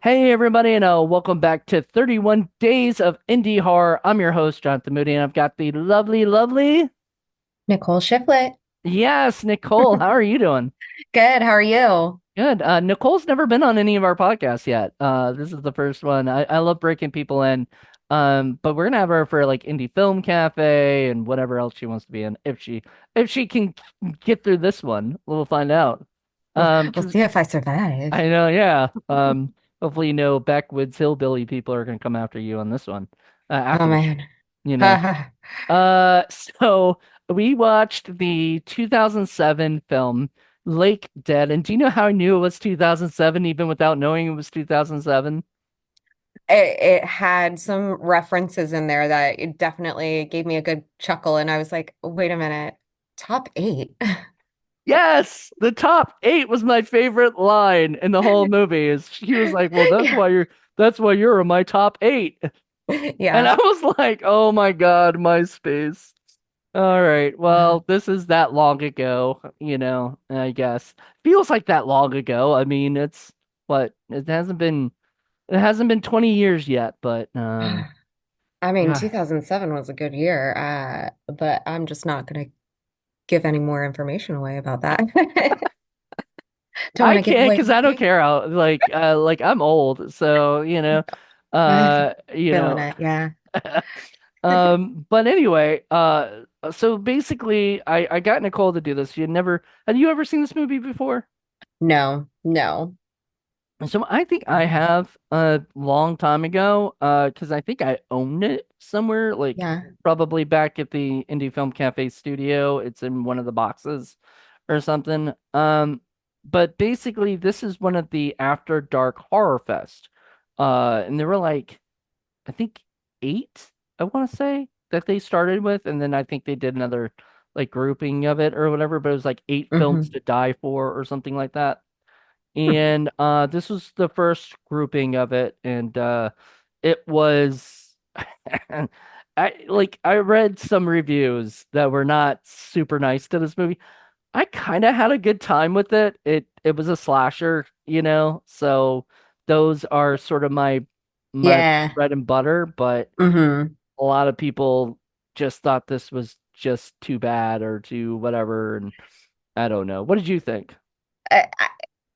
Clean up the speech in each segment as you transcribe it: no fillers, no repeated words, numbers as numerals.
Hey everybody, and welcome back to 31 Days of Indie Horror. I'm your host, Jonathan Moody, and I've got the lovely, Nicole Shiflett. yes, Nicole. How are you doing? Good. How are you? Good. Nicole's never been on any of our podcasts yet. This is the first one. I love breaking people in. But we're gonna have her for like Indie Film Cafe and whatever else she wants to be in. If she can get through this one, we'll find out. We'll 'Cause see if I survive. I know, yeah. Hopefully, backwoods hillbilly people are gonna come after you on this one. Oh After the man. you know. Ha So we watched the 2007 film Lake Dead, and do you know how I knew it was 2007 even without knowing it was 2007? it had some references in there that it definitely gave me a good chuckle, and I was like, wait a minute, top eight. Yes, the top eight was my favorite line in the whole movie. Is she was like, "Well, Yeah. that's why you're in my top eight," and Yeah. I was like, "Oh my God, MySpace." All right. Uh, Well, this is that long ago, I guess. Feels like that long ago. I mean, it's what it hasn't been 20 years yet, but I mean, yeah. 2007 was a good year, but I'm just not going to give any more information away about that. Don't I want to give can't away because I don't anything. care how like I'm old, so I'm uh you feeling know it. Yeah. but anyway, so basically I got Nicole to do this. Had you ever seen this movie before? No, no. So I think I have a long time ago, because I think I owned it somewhere, like Yeah. probably back at the Indie Film Cafe studio. It's in one of the boxes or something. But basically this is one of the After Dark Horror Fest. And there were like I think eight, I want to say, that they started with, and then I think they did another like grouping of it or whatever, but it was like eight films Hmm. to die for or something like that. And this was the first grouping of it, and it was I read some reviews that were not super nice to this movie. I kind of had a good time with it. It was a slasher, so those are sort of my Yeah. bread and butter, but Hmm. a lot of people just thought this was just too bad or too whatever, and I don't know. What did you think?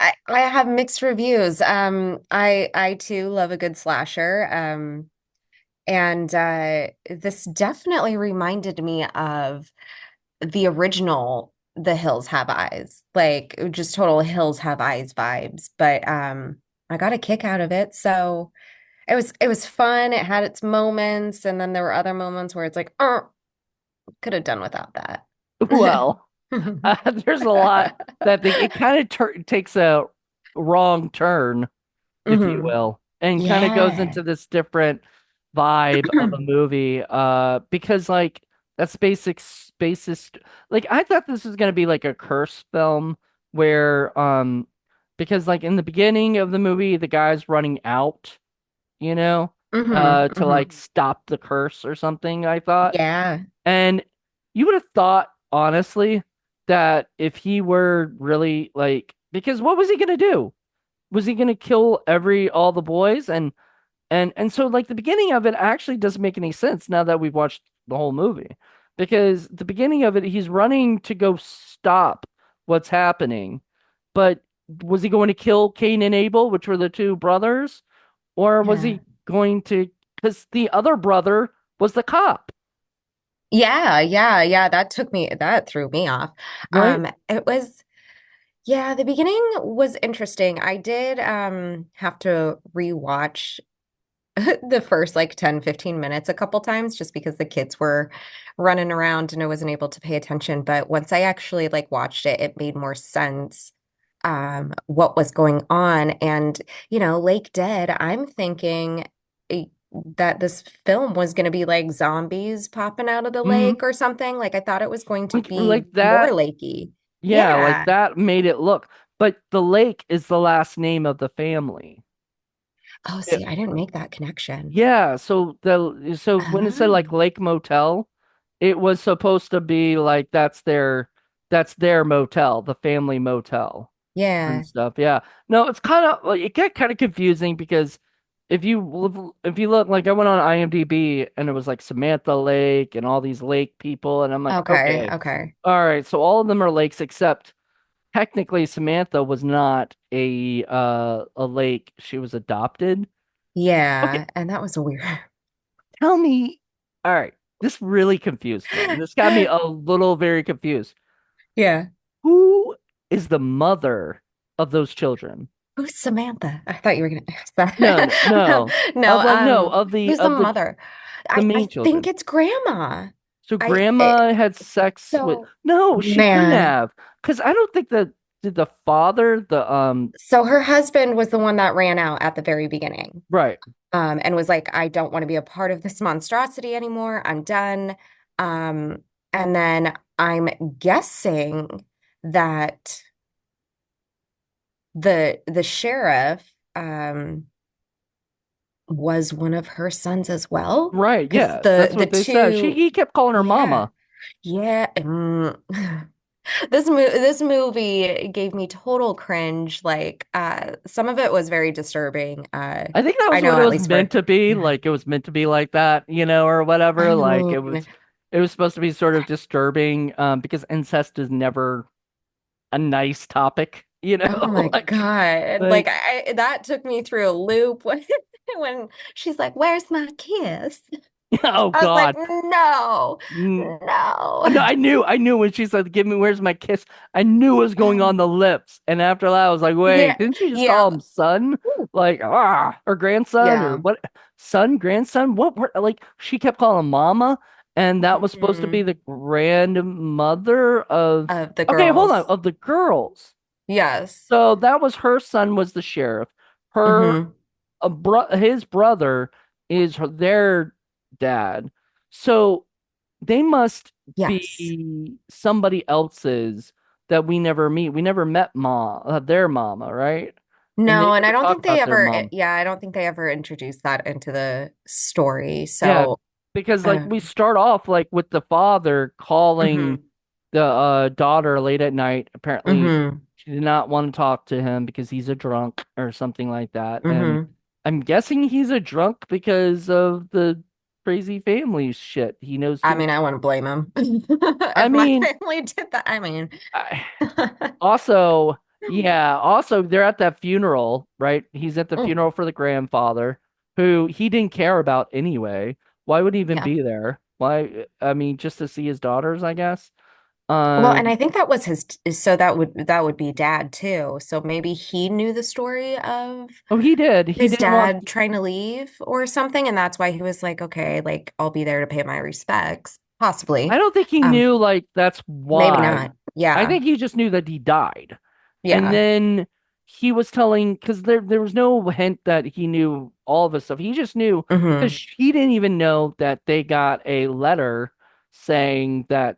I, I have mixed reviews. I too love a good slasher. And this definitely reminded me of the original The Hills Have Eyes, like just total Hills Have Eyes vibes. But I got a kick out of it. So it was fun. It had its moments, and then there were other moments where it's like, oh, could have done without that. Well, there's a lot that it kind of takes a wrong turn, if you Hmm. will, and kind of goes Yeah. into this different vibe of a movie. Because like that's like I thought this was gonna be like a curse film where because like in the beginning of the movie the guy's running out, you know, Hmm. to Hmm. like stop the curse or something, I thought. Yeah. And you would have thought, honestly, that if he were really like, because what was he gonna do? Was he gonna kill all the boys? And so like the beginning of it actually doesn't make any sense now that we've watched the whole movie. Because the beginning of it, he's running to go stop what's happening. But was he going to kill Cain and Abel, which were the two brothers? Or was Yeah. he going to, because the other brother was the cop, Yeah. That threw me off. right? It was, yeah, the beginning was interesting. I did have to rewatch the first like 10, 15 minutes a couple times just because the kids were running around and I wasn't able to pay attention. But once I actually like watched it, it made more sense what was going on. And, Lake Dead, I'm thinking eh, that this film was going to be like zombies popping out of the Hmm. lake or something. Like I thought it was going to be Like more that. lakey. Yeah, like Yeah. that made it look. But the lake is the last name of the family. Oh, It- see, I didn't make that connection. yeah, so when it said like Oh, Lake Motel, it was supposed to be like that's their motel, the family motel. Yeah. and stuff. Yeah. No, it's kind of like it got kind of confusing because if you look like I went on IMDb and it was like Samantha Lake and all these lake people and I'm like, Okay. okay, Okay. all right, so all of them are lakes except technically Samantha was not a lake. She was adopted. Okay, Yeah. And that was weird. tell me. All right, this really confused me. This got me a little very confused. Yeah. Who is the mother of those children? Who's Samantha? I thought you were gonna ask No, no, that. no. No, No, who's the mother? the I main think children. it's grandma. So I grandma had sex with so no, she couldn't man. have. Because I don't think that did the father, the So her husband was the one that ran out at the very beginning. right. And was like, I don't want to be a part of this monstrosity anymore. I'm done. Um, and then I'm guessing that the sheriff was one of her sons as well. Right, Because yeah. the That's the what they said. two, He kept calling her yeah, mama. yeah. This movie gave me total cringe. Like, some of it was very disturbing. I think that I was know what it at was least meant for to be. yeah. Like it was meant to be like that, or I whatever. Like mean, it was supposed to be sort of disturbing, because incest is never a nice topic, oh my God. Like like I that took me through a loop when she's like, "Where's my kiss?" oh I was like, God. "No. Mm, no, No." I knew when she said, "Give me, where's my kiss?" I knew it was going on the lips, and after that, I was like, Yeah. "Wait, didn't she just call Yeah. him son, like or grandson, or Yeah. what? Son, grandson? What? Like she kept calling him mama, and that was supposed to be Mhm. the grandmother of. Of the Okay, hold on, girls. of the girls. Yes. So that was her son was the sheriff. Her Hmm. his brother is their dad. So they must Yes. be somebody else's that we never meet. We never met their mama, right? And they No, and I never don't talk think they about their ever, mom. yeah, I don't think they ever introduced that into the story. Yeah, So, because like we um, start off like with the father calling hmm the daughter late at night. Apparently, hmm she did not want to talk to him because he's a drunk or something like that. And hmm I'm guessing he's a drunk because of the crazy family shit. He knows I too mean, much. I wouldn't blame him I if my mean, family did that. I mean, I, also, yeah, also they're at that funeral, right? He's at the Mm, funeral for the grandfather who he didn't care about anyway. Why would he even yeah. be there? Why? I mean, just to see his daughters, I guess. Well, and I Um, think that was so that would be dad too. So maybe he knew the story of oh, he did. He his didn't want. dad trying to leave or something, and that's why he was like, okay, like I'll be there to pay my respects, I possibly. don't think he Um, knew like that's maybe why. not. I Yeah. think he just knew that he died. And Yeah. then he was telling because there was no hint that he knew all of this stuff. He just knew because Hmm. he didn't even know that they got a letter saying that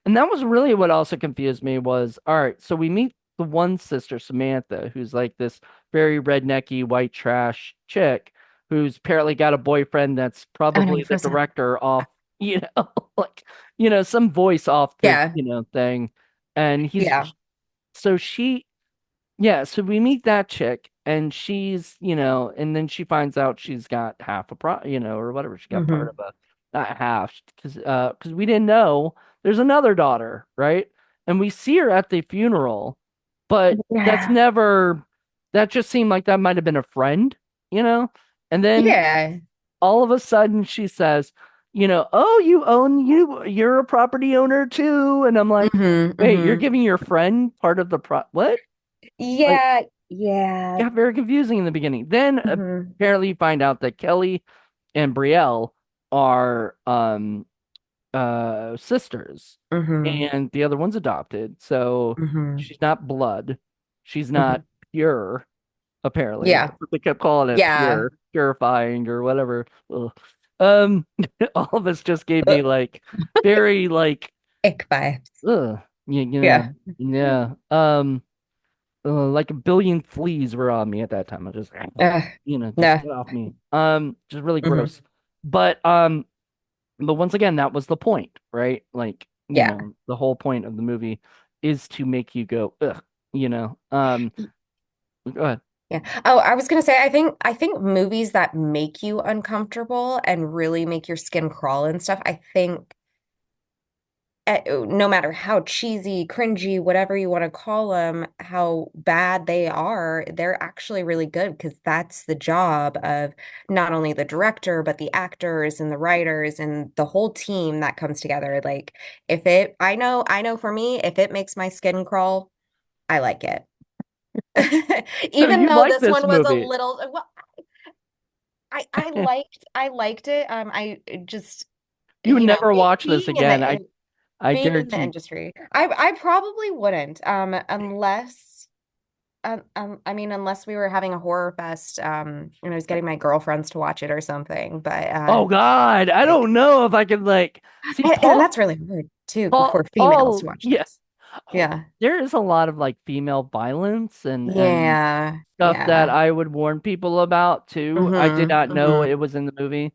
and that was really what also confused me was all right, so we meet the one sister, Samantha, who's like this very rednecky white trash chick who's apparently got a boyfriend that's Oh no, probably you the froze up. director off, like, some voice off the, Yeah. thing. And Yeah. so she, yeah, so we meet that chick and and then she finds out she's got half or whatever. She got part Hmm. of not half, because we didn't know there's another daughter, right? And we see her at the funeral, but Yeah. that just seemed like that might have been a friend, you know? And then Yeah. all of a sudden she says, oh, you're a property owner too. And I'm like, Hmm. wait, you're Hmm. giving your friend part of what? Like, Yeah. Yeah. got very confusing in the beginning. Then Hmm. apparently you find out that Kelly and Brielle are sisters Hmm. and the other one's adopted. So Hmm. she's not blood. She's not Hmm. pure, apparently. Yeah. That's what they kept calling it, Yeah. pure, purifying or whatever. Ugh. Um, all of this just gave me like very like Ick vibes. ugh, yeah, Yeah. yeah. Like a billion fleas were on me at that time. I just just Nah. get off me. Just really Hmm. gross. But once again, that was the point, right? Like, Yeah. the whole point of the movie is to make you go, ugh. you know. Go ahead. Yeah. Oh, I was gonna say, I think movies that make you uncomfortable and really make your skin crawl and stuff, I think no matter how cheesy, cringy, whatever you want to call them, how bad they are, they're actually really good because that's the job of not only the director, but the actors and the writers and the whole team that comes together. Like if it, I know for me, if it makes my skin crawl, I like it. So Even you though like this this one was a movie? little, well, I liked it. I just, You would never watch this being in again. the I being in the guarantee. industry, I probably wouldn't, unless, I mean, unless we were having a horror fest, and I was getting my girlfriends to watch it or something. But Oh God, I don't know if I could like see and that's really hard too for females to watch Yeah. this. Yeah, There is a lot of like female violence and yeah, stuff that yeah. I would warn people about too. I did Mm-hmm. not know Mm-hmm. it was in the movie.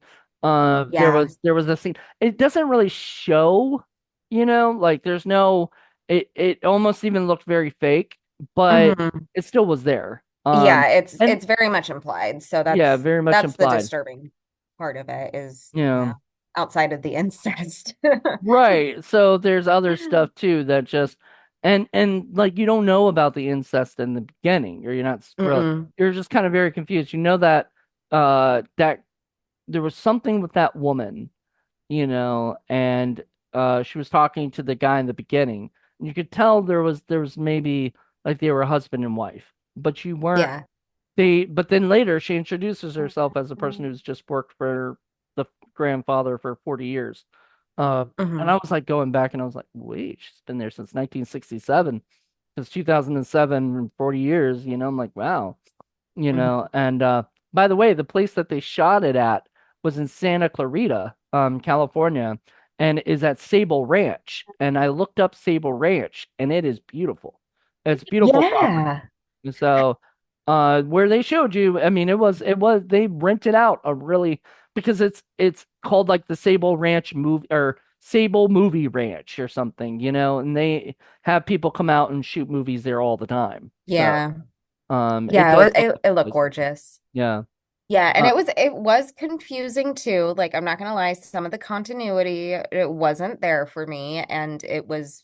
Yeah. There was a scene. It doesn't really show, like there's no. It almost even looked very fake, but Mm-hmm. it still was there. Yeah, And it's very much implied. So yeah, very much that's the implied. disturbing part of it is, You know. outside of the incest. Right. So there's other stuff too that just and like you don't know about the incest in the beginning, or you're not really Mm-mm. you're just kind of very confused. You know that there was something with that woman, and she was talking to the guy in the beginning. And you could tell there was maybe like they were husband and wife, but you weren't Yeah. but then later she introduces herself as a person who's just worked for the grandfather for 40 years. Uh, and I Hmm. was like going back and I was like, wait, she's been there since 1967. Since 2007, 40 years, I'm like, wow, and by the way, the place that they shot it at was in Santa Clarita, California, and is at Sable Ranch. And I looked up Sable Ranch and it is beautiful. It's beautiful property. Yeah. And so, where they showed you, I mean, it was they rented out a really because it's called like the Sable Ranch movie or Sable Movie Ranch or something, and they have people come out and shoot movies there all the time. So, Yeah. it Yeah, does look like it a looked place like that. gorgeous. Yeah. Yeah, and Uh, it was confusing too. Like I'm not gonna lie, some of the continuity it wasn't there for me, and it was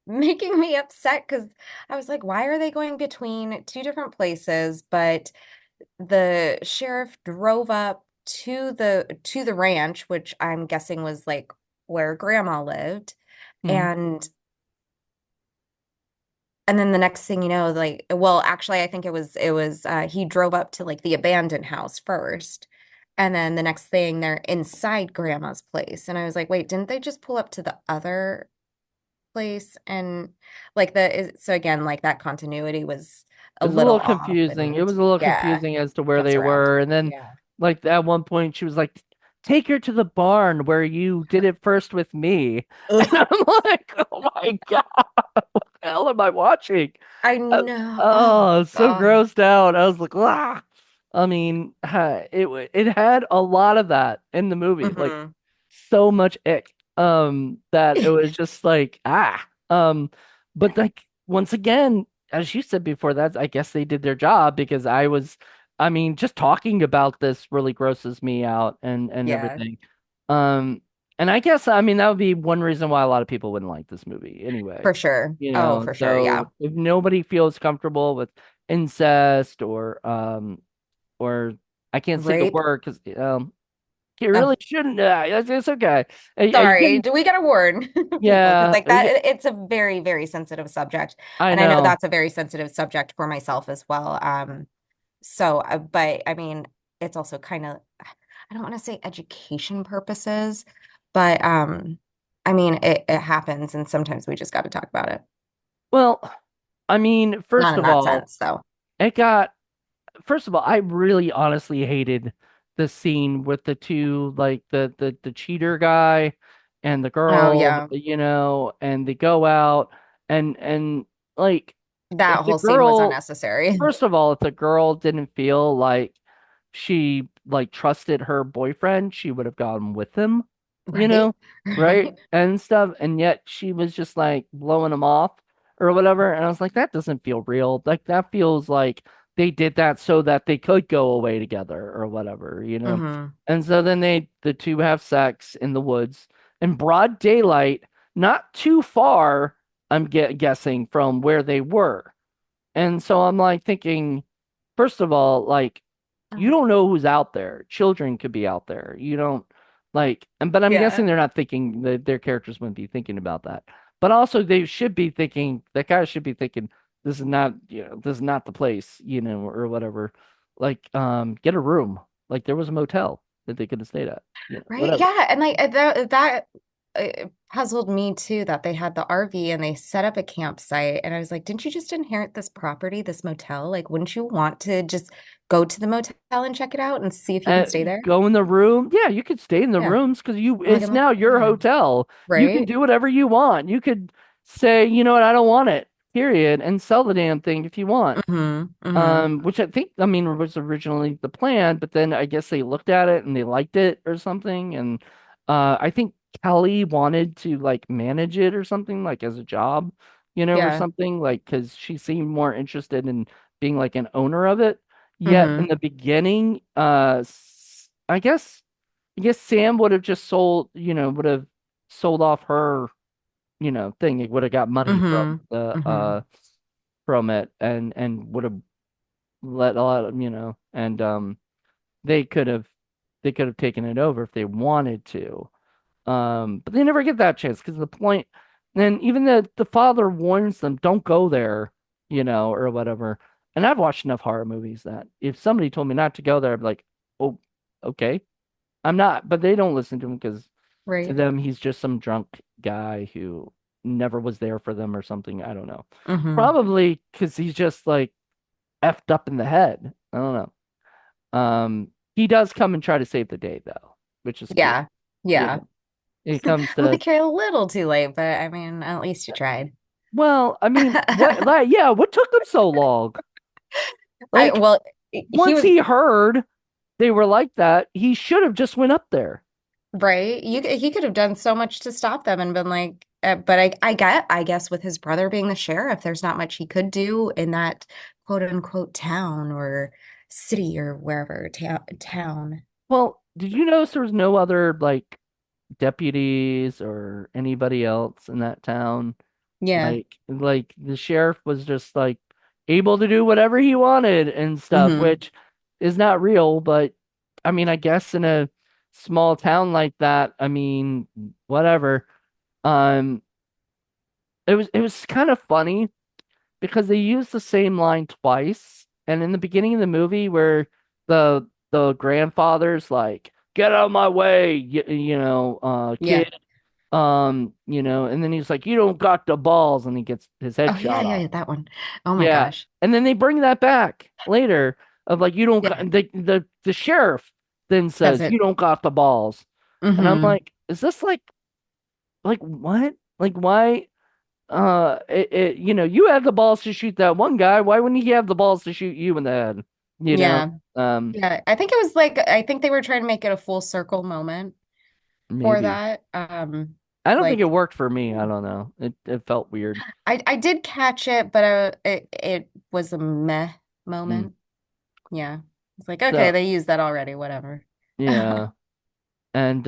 making me upset because I was like, why are they going between two different places? But the sheriff drove up to the ranch, which I'm guessing was like where grandma lived, mhm. and and then the next thing you know, like, well, actually, I think it was he drove up to like the abandoned house first. And then the next thing they're inside grandma's place. And I was like, wait, didn't they just pull up to the other place? And like so again, like that continuity was a It was a little little off. confusing. It And was a little yeah, confusing as to where mess they around. were. And then, Yeah. like, at one point, she was like, take her to the barn where you did it first with me. And Ugh, I'm like, oh my God, what the hell am I watching? I Uh, know. Oh oh, so God. grossed out. I was like, ah. I mean, it had a lot of that in the movie, like Hmm. so much ick. That it was just like but like once again, as you said before, that's I guess they did their job because I mean, just talking about this really grosses me out and Yeah, everything. Um, and I guess I mean that would be one reason why a lot of people wouldn't like this movie anyway. for sure. Oh, for sure. Yeah. So if nobody feels comfortable with incest or I can't say the Rape. word because you Oh, really shouldn't. It's okay. You sorry. can, Do we gotta warn people? Because yeah, like that, it's a very, very sensitive subject. I And I know know. that's a very sensitive subject for myself as well. So, but I mean, it's also kind of, I don't want to say education purposes, but I mean, it happens and sometimes we just got to talk about it. Well, I mean, Not in that sense, though. it got. First of all, I really honestly hated the scene with the two, like the cheater guy and the Oh, girl, yeah. and they go out and like if That the whole scene was girl unnecessary. First of all, if the girl didn't feel like she like trusted her boyfriend, she would have gone with him, you Right? know, right? Right? And stuff. And yet she was just like blowing him off. or whatever. And I was like, that doesn't feel real. Like that feels like they did that so that they could go away together or whatever, you know? Hmm. And so then the two have sex in the woods in broad daylight, not too far, I'm guessing, from where they were. And so I'm like thinking, first of all, like you don't know who's out there. Children could be out there. You don't like, and but I'm guessing Yeah. they're not thinking that their characters wouldn't be thinking about that. But also they should be thinking that guy should be thinking this is not, this is not the place, or whatever. Like, get a room. Like there was a motel that they could have stayed at, Right. whatever. Yeah. And like that puzzled me too that they had the RV and they set up a campsite. And I was like, didn't you just inherit this property, this motel? Like, wouldn't you want to just go to the motel and check it out and see if you can stay there? Go in the room. Yeah, you could stay in the Yeah. rooms because I'm like, it's now your yeah. hotel. You can Right. do whatever you want. You could say, you know what, I don't want it, period, and sell the damn thing if you want. Hmm. Hmm. Which I mean, was originally the plan, but then I guess they looked at it and they liked it or something. And I think Kelly wanted to like manage it or something, like as a job, or Yeah. something, like because she seemed more interested in being like an owner of it. Yet in Hmm. the beginning, I guess Sam would have just sold, would have sold off her, thing. It would have got money Hmm. Hmm. from it and would have let a lot of, and they could have they could have taken it over if they wanted to. But they never get that chance because the point then even the father warns them, don't go there, or whatever. And I've watched enough horror movies that if somebody told me not to go there, I'd be like, oh, okay. I'm not, but they don't listen to him because to Right. them he's just some drunk guy who never was there for them or something. I don't know. Hmm. Probably because he's just like effed up in the head. I don't know. He does come and try to save the day though, which is cool. Yeah. You Yeah. know, it comes I to think you're a little too late, but I mean, at least you tried. well, I mean, what like yeah, what took them so long? I Like well, he once was he heard they were like that, he should have just went up there. right. He could have done so much to stop them and been like, but I guess with his brother being the sheriff, there's not much he could do in that quote unquote town or city or wherever town. Well, did you notice there was no other like deputies or anybody else in that town? Yeah. Like the sheriff was just like able to do whatever he wanted and stuff, Hmm. which is not real, but I mean, I guess in a small town like that, I mean, whatever. Um, it was kind of funny because they used the same line twice, and in the beginning of the movie where the grandfather's like, "Get out of my way, Yeah. kid," and then he's like, "You don't got the balls," and he gets his head Oh yeah, shot yeah, off. yeah, that one. Oh my Yeah, gosh. and then they bring that back later of like, "You don't got," Yeah. the sheriff then That's says, "You it. don't got the balls," and I'm Hmm. like, "Is this like what? Like why?" You had the balls to shoot that one guy. Why wouldn't he have the balls to shoot you in the head? You know, Yeah. um, Yeah. I think it was like I think they were trying to make it a full circle moment for maybe. that. I don't think it Like worked for me. I don't know. It felt weird. I did catch it, but it was a meh Mm. moment. Yeah. It's like, okay, So they used that already, whatever. yeah, and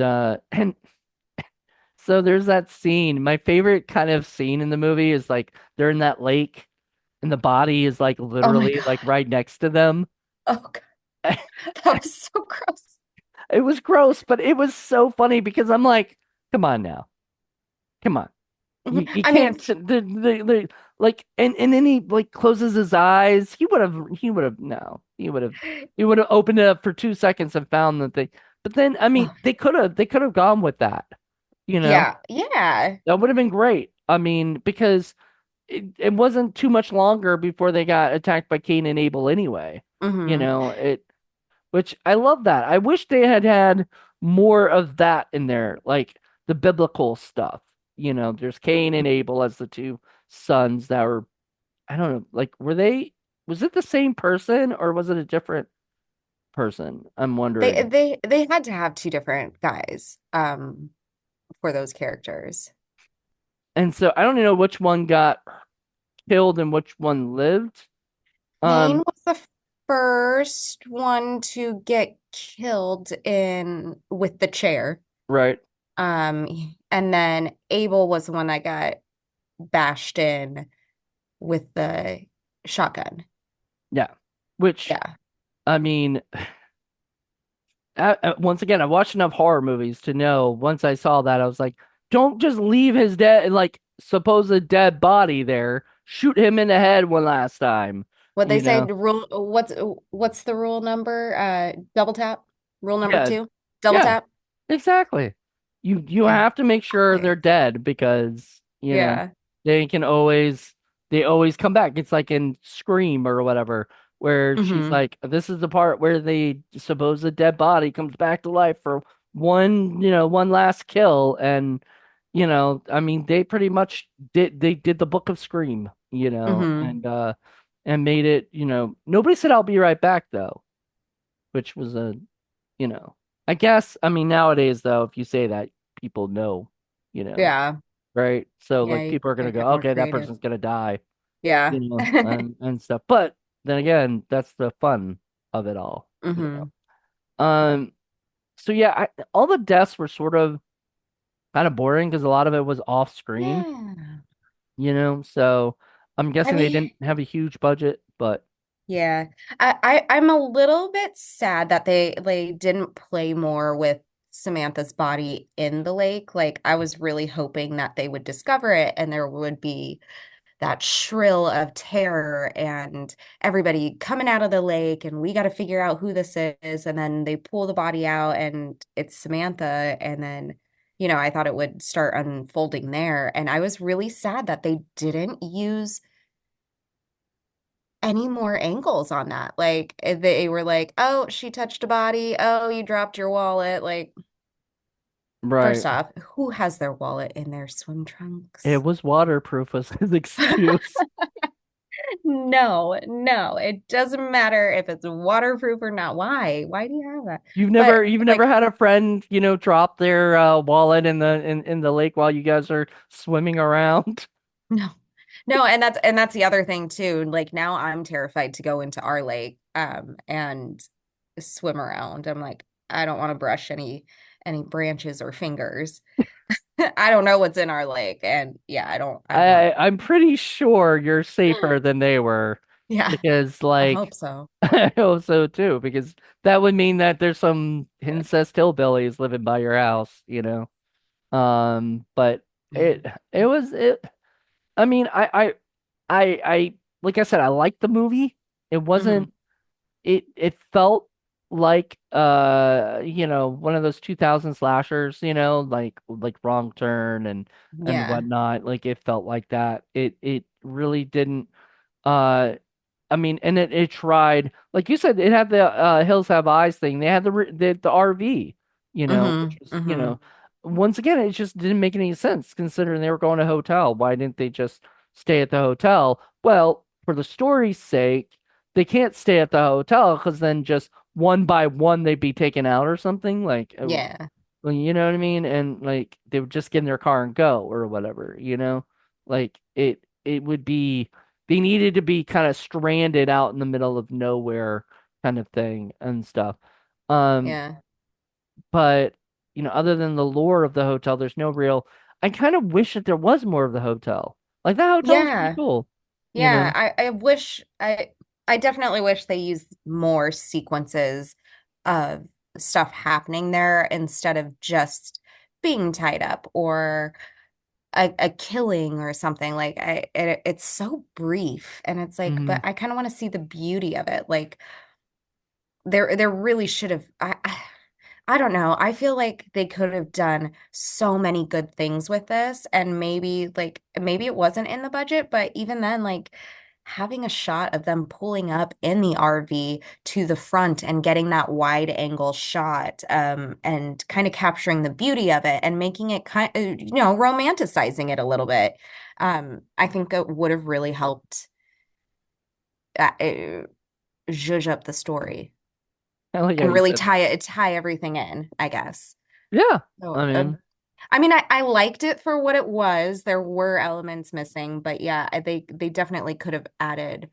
so there's that scene. My favorite kind of scene in the movie is like they're in that lake, and the body is like Oh my literally God. like right next to them. Oh God. That was so gross. It was gross, but it was so funny because I'm like, come on now, come on. You I can't mean, like and then he like closes his eyes. He would have no. He would have opened it up for 2 seconds and found the thing. But then I mean oh, they could have gone with that, you know? yeah, yeah. That would have been great. I mean, because it wasn't too much longer before they got attacked by Cain and Abel anyway. Hmm. It which I love that. I wish they had had more of that in there, like the biblical stuff. There's Cain and Abel as the two sons that were, I don't know, like was it the same person or was it a different person? I'm They wondering. they they had to have two different guys for those characters. And so I don't even know which one got. killed and which one lived. Cain Um, was the first one to get killed in with the chair. right. And then Abel was the one that got bashed in with the shotgun. Yeah. Which, Yeah. I mean, once again, I watched enough horror movies to know once I saw that, I was like, don't just leave his dead, like, supposed dead body there. Shoot him in the head one last time, What they you say, know? the rule, what's the rule number? Double tap. Rule number Yeah. two, double Yeah. tap. Exactly. You have to make sure they're Exactly. dead because, Yeah. they can always they always come back. It's like in Scream or whatever, where she's Hmm. like, this is the part where the supposed dead body comes back to life for one last kill. And, I mean, they pretty much did the Book of Scream, Hmm. and made it, nobody said I'll be right back though, which was you know, I guess, I mean, nowadays, though, if you say that, people know, you know, Yeah. right? So, Yeah, like, you people are gonna gotta go, get more okay, that creative. person's gonna die, Yeah. and stuff. But then again, that's the fun of it all. Hmm. Um, so yeah, all the deaths were sort of kind of boring because a lot of it was off screen, Yeah. So I'm I guessing they mean, didn't have a huge budget, but yeah. I'm a little bit sad that they didn't play more with Samantha's body in the lake. Like I was really hoping that they would discover it and there would be that shrill of terror and everybody coming out of the lake and we got to figure out who this is, and then they pull the body out and it's Samantha, and then I thought it would start unfolding there, and I was really sad that they didn't use any more angles on that. Like they were like, oh, she touched a body, oh, you dropped your wallet. Like, right. first off, who has their wallet in their swim It trunks? was waterproof was his excuse. No, no, it doesn't matter if it's waterproof or not. Why? Why do you have that? You've never But you've never like, had a friend, drop their wallet in the lake while you guys are swimming around? no, no, and that's the other thing too. Like now I'm terrified to go into our lake and swim around. I'm like, I don't want to brush any branches or fingers. I don't know what's in our lake. And yeah, I don't I'm pretty sure you're safer than they were yeah, because I hope like so. I hope so too because that would mean that there's some incest hillbillies living by your house. But it it was it I mean I like I said I liked the movie. It Hmm. wasn't it felt like one of those 2000 slashers, like Wrong Turn and Yeah. whatnot. Like it felt like that. It really didn't. uh I mean, and it tried, like you said, it had the Hills Have Eyes thing. They had the RV, which Hmm. was, Hmm. once again, it just didn't make any sense considering they were going to a hotel. Why didn't they just stay at the hotel? Well, for the story's sake, they can't stay at the hotel because then just one by one they'd be taken out or something. Like, Yeah. well, you know what I mean? And like they would just get in their car and go or whatever. Like it would be they needed to be kind of stranded out in the middle of nowhere kind of thing and stuff. Um, Yeah. but other than the lore of the hotel, there's no real I kind of wish that there was more of the hotel. Like that hotel was pretty Yeah. cool, you Yeah, know. I definitely wish they used more sequences of stuff happening there instead of just being tied up or a killing or something. Like it's so brief and it's like, Hmm. but I kind of want to see the beauty of it. Like there really should have I don't know. I feel like they could have done so many good things with this, and maybe it wasn't in the budget, but even then, like having a shot of them pulling up in the RV to the front and getting that wide angle shot, and kind of capturing the beauty of it and making it romanticizing it a little bit. I think it would have really helped zhuzh up the story I like how and you really said, tie everything in, I guess. yeah. So, I mean. I mean, I liked it for what it was. There were elements missing, but yeah, they definitely could have added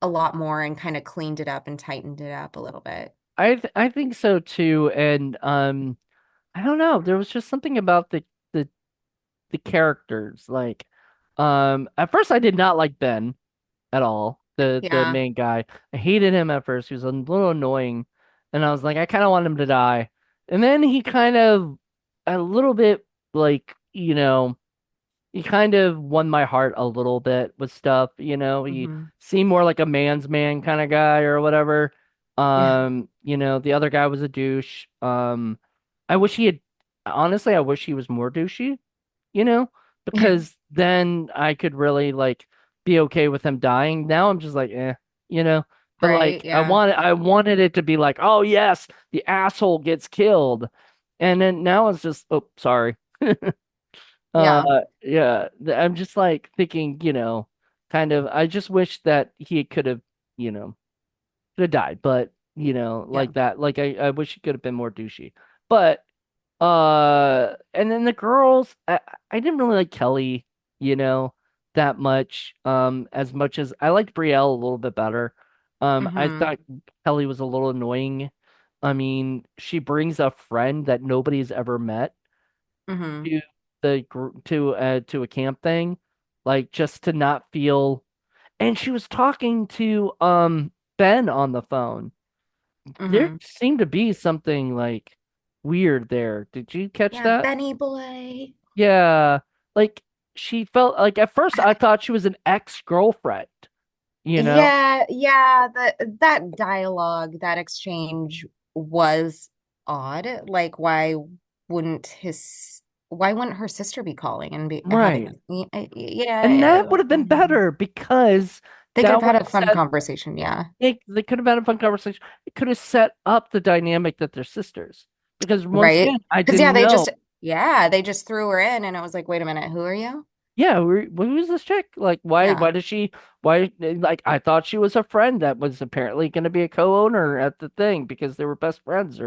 a lot more and kind of cleaned it up and tightened it up a little bit. I think so too, and I don't know. There was just something about the the characters. Like, at first I did not like Ben at all. The Yeah. main guy. I hated him at first. He was a little annoying, and I was like, I kind of want him to die. And then he kind of a little bit like, he kind of won my heart a little bit with stuff. He Hmm. seemed more like a man's man kind of guy or whatever. Yeah. The other guy was a douche. I wish he had, honestly, I wish he was more douchey, you know, because then I could really like be okay with him dying. Now I'm just like, you know, but Right. like Yeah. I wanted it to be like, oh yes, the asshole gets killed. And then now it's just, oh, sorry. Yeah. Yeah, I'm just like thinking, kind of, I just wish that he you know, could have died, but Yeah. like that, like I wish he could have been more douchey. But and then the girls, I didn't really like Kelly, you know, that much as I liked Brielle a little bit better. I Hmm. thought Kelly was a little annoying. I mean, she brings a friend that nobody's ever met Hmm. to to a camp thing, like just to not feel. And she was talking to Ben on the phone. There Hmm. seemed to be something like weird there. Did you catch Yeah. that? Benny boy. Yeah, like she felt like at first I thought she was an ex-girlfriend, you know? Yeah, yeah, that dialogue, that exchange was odd. Like, why wouldn't her sister be calling and be having Right. And yeah, that would have I been don't know. better because They could have that would had a have fun set conversation, yeah. they could have had a fun conversation. It could have set up the dynamic that they're sisters. Because once Right? again, I Because yeah, didn't know. they just threw her in and it was like, wait a minute, who are you? Yeah, who's this chick? Like, Yeah. why does she, like, I thought she was a friend that was apparently going to be a co-owner at the thing because they were best friends,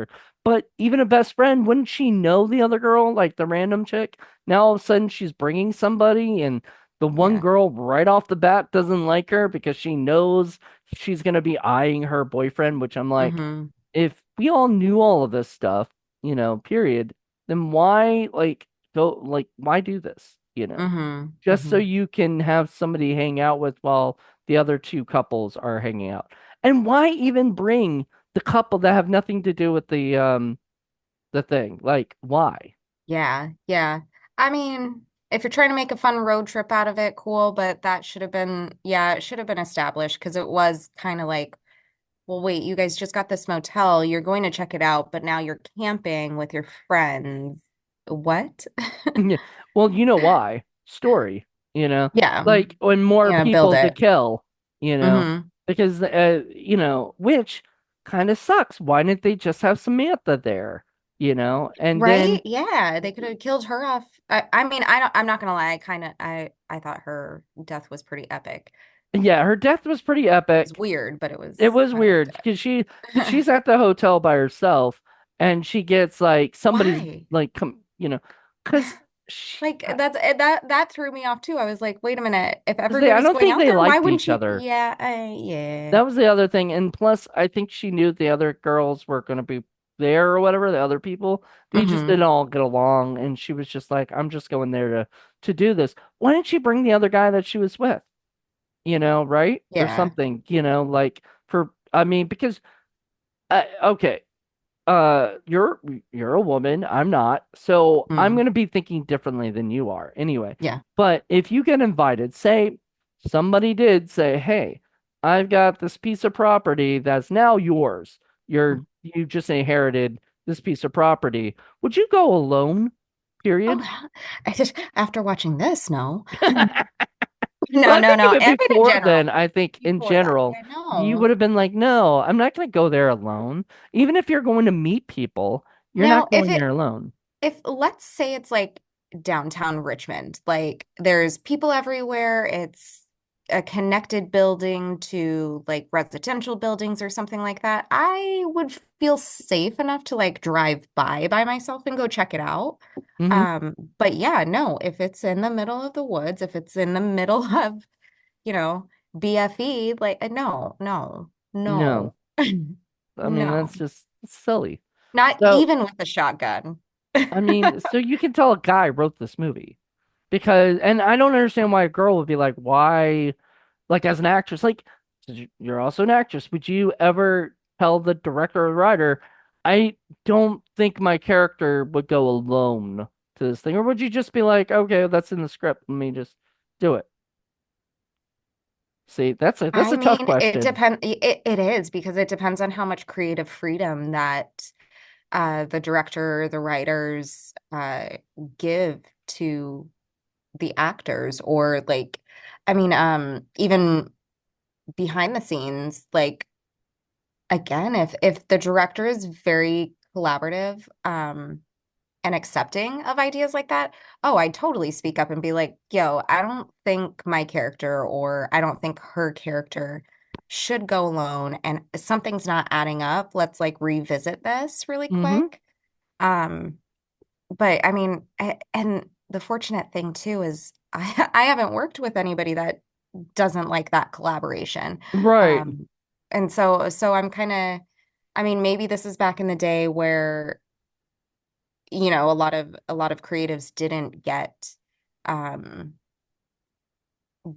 but even a best friend, wouldn't she know the other girl, like the random chick? Now all of a sudden she's bringing somebody, and the one Yeah. girl right off the bat doesn't like her because she knows she's going to be eyeing her boyfriend, which I'm like, Mm-hmm. if we all knew all of this stuff, period, then why, like, why do this, Mm-hmm. just so Mm-hmm. you can have somebody hang out with while the other two couples are hanging out. And why even bring the couple that have nothing to do with the thing? Like, why? Yeah, yeah. I mean, if you're trying to make a fun road trip out of it, cool, but that should have been, yeah, it should have been established because it was kind of like, well, wait, you guys just got this motel. You're going to check it out, but now you're camping with your friends. What? Yeah. Well, you know why? Story, Yeah, like when more yeah, build people to it. kill, you know, Hmm. because which kind of sucks. Why didn't they just have Samantha there, and then Right? Yeah, they could have killed her off. I mean, I'm not gonna lie, I thought her death was pretty epic. yeah, her death was pretty It was epic. weird, but It was I liked weird because she's at the hotel by herself, and she gets like somebody's Why? like come, because she, Like that threw me off too. I was like, wait a minute. If I everybody's don't going think out they there, why liked wouldn't each you? other. Yeah, yeah. That was the other thing, and plus, I think she knew the other girls were going to be there or whatever. The other people, they just Hmm. didn't all get along, and she was just like, "I'm just going there to do this." Why didn't she bring the other guy that she was with? Right or Yeah. something? Like for I mean, because okay. You're a woman, I'm not. So I'm Mm. gonna be thinking differently than you are anyway. Yeah. But if you get invited, say somebody did say, "Hey, I've got this piece of property that's now yours. You just inherited this piece of property. Would you go alone?" Oh, Period. I just after watching this, no. Well, No, I no, think no. even I mean in before then, general. I think in Before that. general, Yeah, you would no. have been like, "No, I'm not going to go there alone. Even if you're going to meet people, you're Now, not going there alone." if let's say it's like downtown Richmond, like there's people everywhere, it's a connected building to like residential buildings or something like that, I would feel safe enough to like drive by myself and go check it out. Hmm. But yeah, no, if it's in the middle of the woods, if it's in the middle of, you know, BFE, like no, no, No, no, I mean no, that's just silly. not So even with the shotgun. I mean, so you can tell a guy wrote this movie because, and I don't understand why a girl would be like, why, like as an actress, like you're also an actress. Would you ever tell the director or writer, I don't think my character would go alone to this thing, or would you just be like, okay, that's in the script, let me just do it? See, that's I a tough mean, question. it is because it depends on how much creative freedom that the director, the writers give to the actors, or like, I mean, even behind the scenes, like again, if the director is very collaborative, and accepting of ideas like that, oh, I'd totally speak up and be like, yo, I don't think my character or I don't think her character should go alone and something's not adding up. Let's like revisit this really Hmm. quick. Um, but I mean, and the fortunate thing too is I haven't worked with anybody that doesn't like that collaboration. Right. And so I'm kind of, I mean, maybe this is back in the day where, you know, a lot of creatives um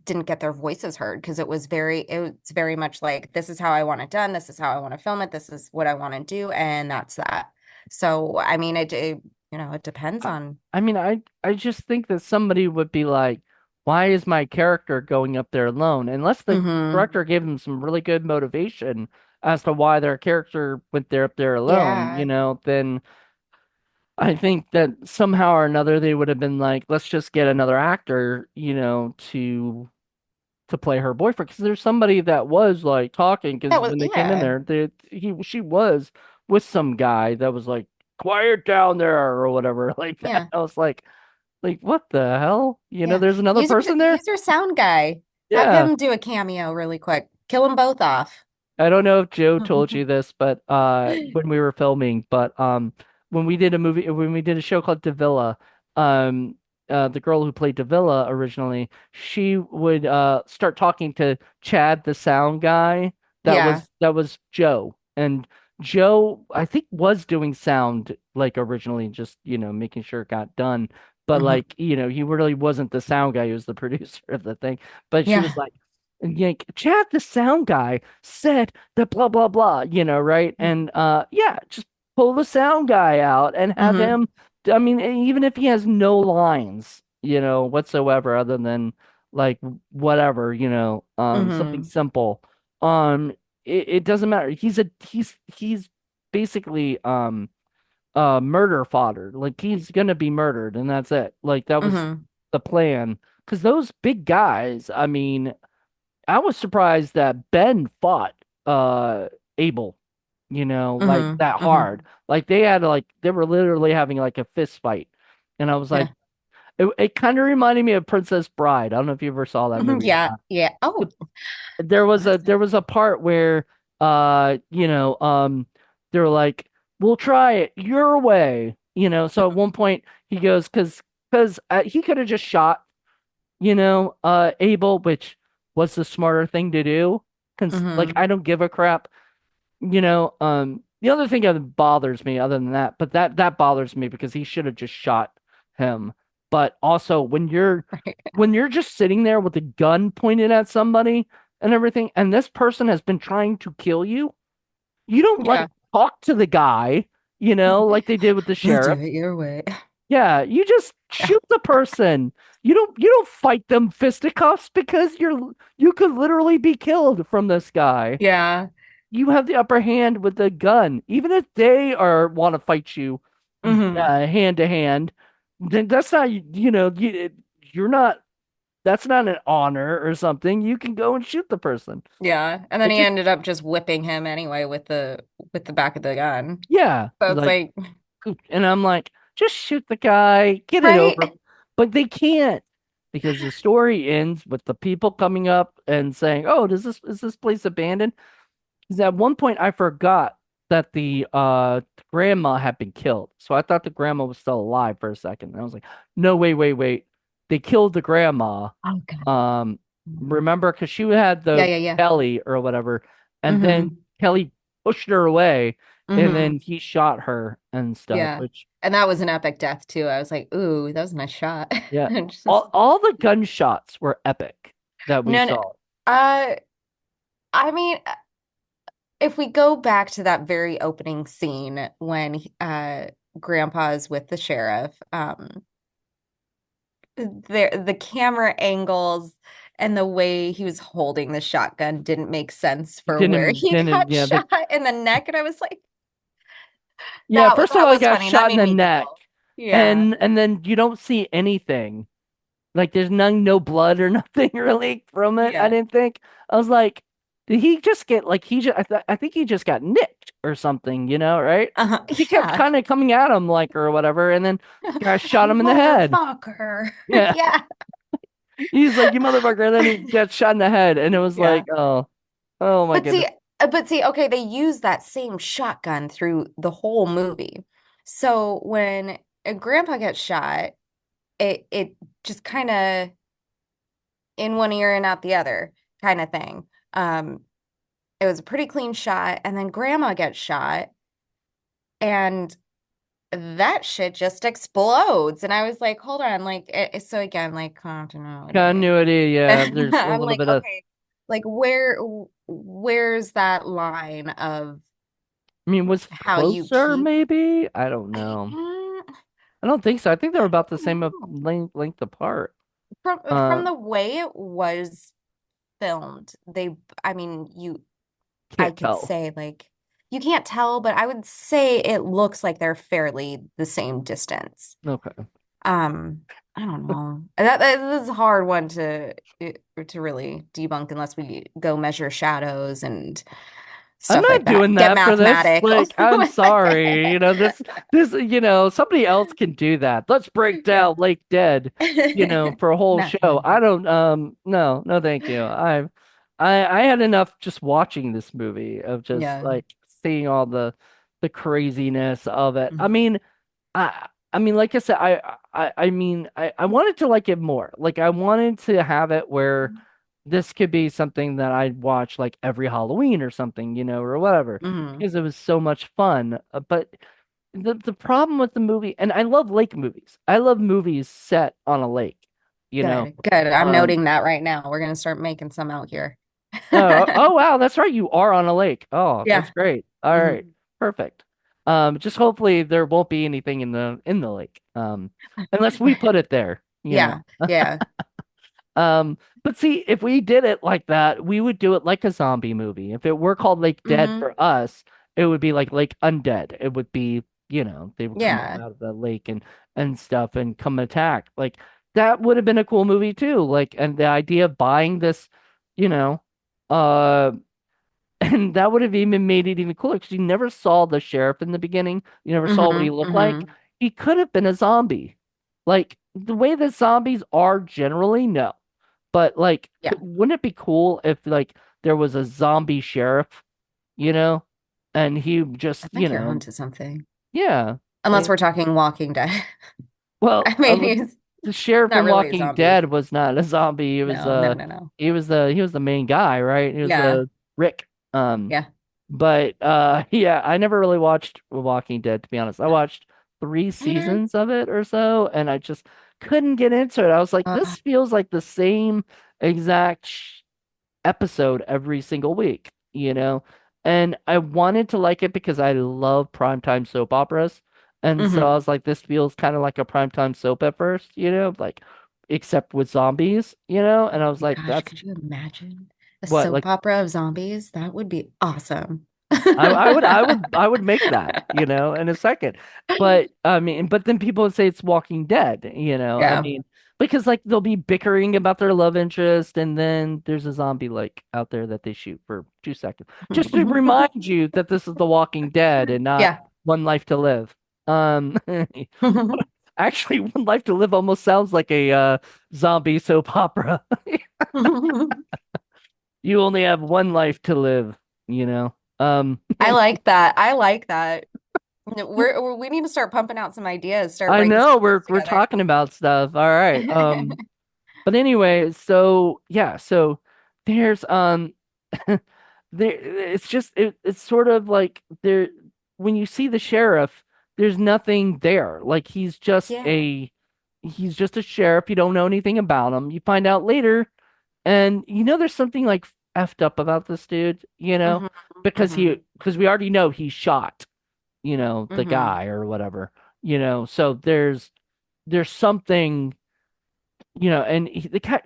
didn't get their voices heard because it's very much like this is how I want it done, this is how I want to film it, this is what I want to do, and that's that. So I mean it you know, it depends I, on. I mean, I just think that somebody would be like, why is my character going up there alone? Unless the Hmm. director gave them some really good motivation as to why their character went there up there alone, Yeah. then I think that somehow or another they would have been like, let's just get another actor, to play her boyfriend. Because there's somebody that was like talking, because That was, when they came in yeah. there, she was with some guy that was like, quiet down there or whatever like that. Yeah. I was like, what the hell? Yeah. There's another person there? Use your sound guy. Have Yeah. him do a cameo really quick. Kill them both off. I don't know if Joe told you this, but when we were filming, but when we did a show called Davila, um the girl who played Davila originally, she would start talking to Chad, the sound guy. Yeah. That was Joe. And Joe, I think, was doing sound like originally, just making sure it got done. But Hmm. like, he really wasn't the sound guy, he was the producer of the thing. But she was Yeah. like, Chad, the sound guy, said that blah blah blah, right? And yeah, just pull the sound guy out and have Hmm. him. I mean, even if he has no lines, whatsoever, other than like whatever, something Hmm. simple. It doesn't matter. He's basically murder fodder. Like he's gonna be murdered, and that's it. Like that was Hmm. the plan. Because those big guys, I mean. I was surprised that Ben fought Abel, like Hmm. that hard. Hmm. Like they were literally having like a fist fight. And I was like, Yeah. it kind of reminded me of Princess Bride. I don't know if you ever saw that Mhm. movie or Yeah. not. Yeah. But Oh, there listen. was a part where they were like, we'll try it your way. So at one point he goes, because he could have just shot Abel, which was the smarter thing to do. Cause like Hmm. I don't give a crap. The other thing that bothers me other than that, but that bothers me because he should have just shot him. But also Right. when you're just sitting there with a gun pointed at somebody and everything, and this person has been trying to kill you, you don't like Yeah. talk to the guy, like they did with the We'll do sheriff. it your way. Yeah, you just Yeah. shoot the person. You don't fight them fisticuffs because you could literally be killed from this guy. Yeah. You have the upper hand with the gun. Even if they are want to fight you Hmm. hand to hand, then that's not you're not that's not an honor or something. You can go and shoot the person. Yeah. And then It he just ended up just whipping him anyway with the back of the gun. yeah, So it's like like, and I'm like, just shoot the guy, get it right? over. But they can't. because the story ends with the people coming up and saying, "Oh, does this is this place abandoned?" Because at one point I forgot that the grandma had been killed. So I thought the grandma was still alive for a second. And I was like, "No, wait. They killed the grandma." Oh God. Um Mhm. remember cuz she had Yeah, the yeah, yeah. Kelly or whatever, and then Hmm. Kelly pushed her away and Hmm. then he shot her and stuff, Yeah. which And that was an epic death too. I was like, ooh, that was a nice shot. yeah. And just All the gunshots were epic that we no, no. saw. Uh, I mean, if we go back to that very opening scene when Grandpa's with the sheriff, the camera angles and the way he was holding the shotgun didn't make sense for where he Didn't got yeah, shot in the neck, and I was like, yeah, first of that all, he was got funny. That shot in made the me neck, giggle. Yeah. and then you don't see anything. Like there's no blood or nothing really from it. I Yeah. didn't think. I was like, did he just get like he just I think he just got nicked or something, right? He kept Yeah. kind of coming at him like or whatever, and then guy shot him in the head. Motherfucker. Yeah, Yeah. he's like you motherfucker, and then he got shot in the head, and it was Yeah. like, oh my But see, goodness, okay, they use that same shotgun through the whole movie. So when a grandpa gets shot, it just kind of in one ear and out the other kind of thing. Um, it was a pretty clean shot, and then grandma gets shot, and that shit just explodes. And I was like, hold on, like, so again, like continuity. continuity. Yeah, there's a I'm little like, bit of. okay, like where's that line of I mean, was how you closer keep maybe? I don't I, know. I don't think so. I think they're about the don't same know. length apart. From Uh, the way it was filmed, I mean, I can't could tell. say like you can't tell, but I would say it looks like they're fairly the same distance. Okay. Um, I don't know. This is a hard one to really debunk unless we go measure shadows and I'm stuff like not that. doing Get that for this. mathematical. Like, I'm sorry. Somebody else can do that. Let's break Yeah. down Lake Dead, for a whole Not show. I me. don't, no, thank you. I had enough just watching this movie of just Yeah. like seeing all the craziness of it. I Mhm. mean, like I said, I wanted to like it more. Like I wanted to have it where this could be something that I'd watch like every Halloween or something, or whatever, Mhm. because it was so much fun. But the problem with the movie, and I love lake movies. I love movies set on a lake, you know. Good, good. I'm Um, noting that right now. We're gonna start making some out here. oh wow, that's right. You are on a lake. Oh, that's Yeah. great. All right, Mhm. perfect. Just hopefully there won't be anything in the lake. Unless we put it there, you know. Yeah, yeah. But see, if we did it like that, we would do it like a zombie movie. If it were called Lake Dead Hmm. for us, it would be like Lake Undead. It would be, they would come up Yeah. out of the lake and stuff and come attack. Like that would have been a cool movie too. Like, and the idea of buying this, you know, uh, and that would have even made it even cooler because you never saw the sheriff in the beginning. You never saw what he Hmm. looked like. Hmm. He could have been a zombie. Like the way that zombies are generally, no. But like, Yeah. wouldn't it be cool if like there was a zombie sheriff, you know, and he I just, think you're onto something. yeah. Unless It, we're talking Walking Dead. well, I mean, he's the sheriff not in really a Walking zombie. Dead was not a zombie. No, no, no, no. He was the main guy, right? He was Yeah. the Rick. Um, Yeah. but yeah, I never really watched Walking Dead to be honest. I watched 3 seasons of it or so, and I just couldn't get into it. I was like, Uh, this feels like the same exact episode every single week, you know? And I wanted to like it because I love primetime soap operas. And so I hmm. was like, this feels kind of like a primetime soap at first, like except with zombies, And I was like, Gosh, that's could you imagine a what, soap like opera of zombies? That would be awesome. I would make that, in a second. But I mean, but then people would say it's Walking Dead, I Yeah. mean, because like they'll be bickering about their love interest, and then there's a zombie like out there that they shoot for 2 seconds, just to remind you that this is The Walking Dead and not Yeah. One Life to Live. Um, Actually, One Life to Live almost sounds like a zombie soap opera. You only have one life to live, you know. I like that. I like that. We need to start pumping out some ideas, start I writing know scripts we're together. talking about stuff. All right. But anyway, so yeah, so there's there it's just it's sort of like there when you see the sheriff, there's nothing there. Like Yeah. he's just a sheriff. You don't know anything about him. You find out later, and you know there's something like effed up about this dude, you know, Hmm. because Hmm. we already know he shot, the Hmm. guy or whatever, so there's something, and the guy,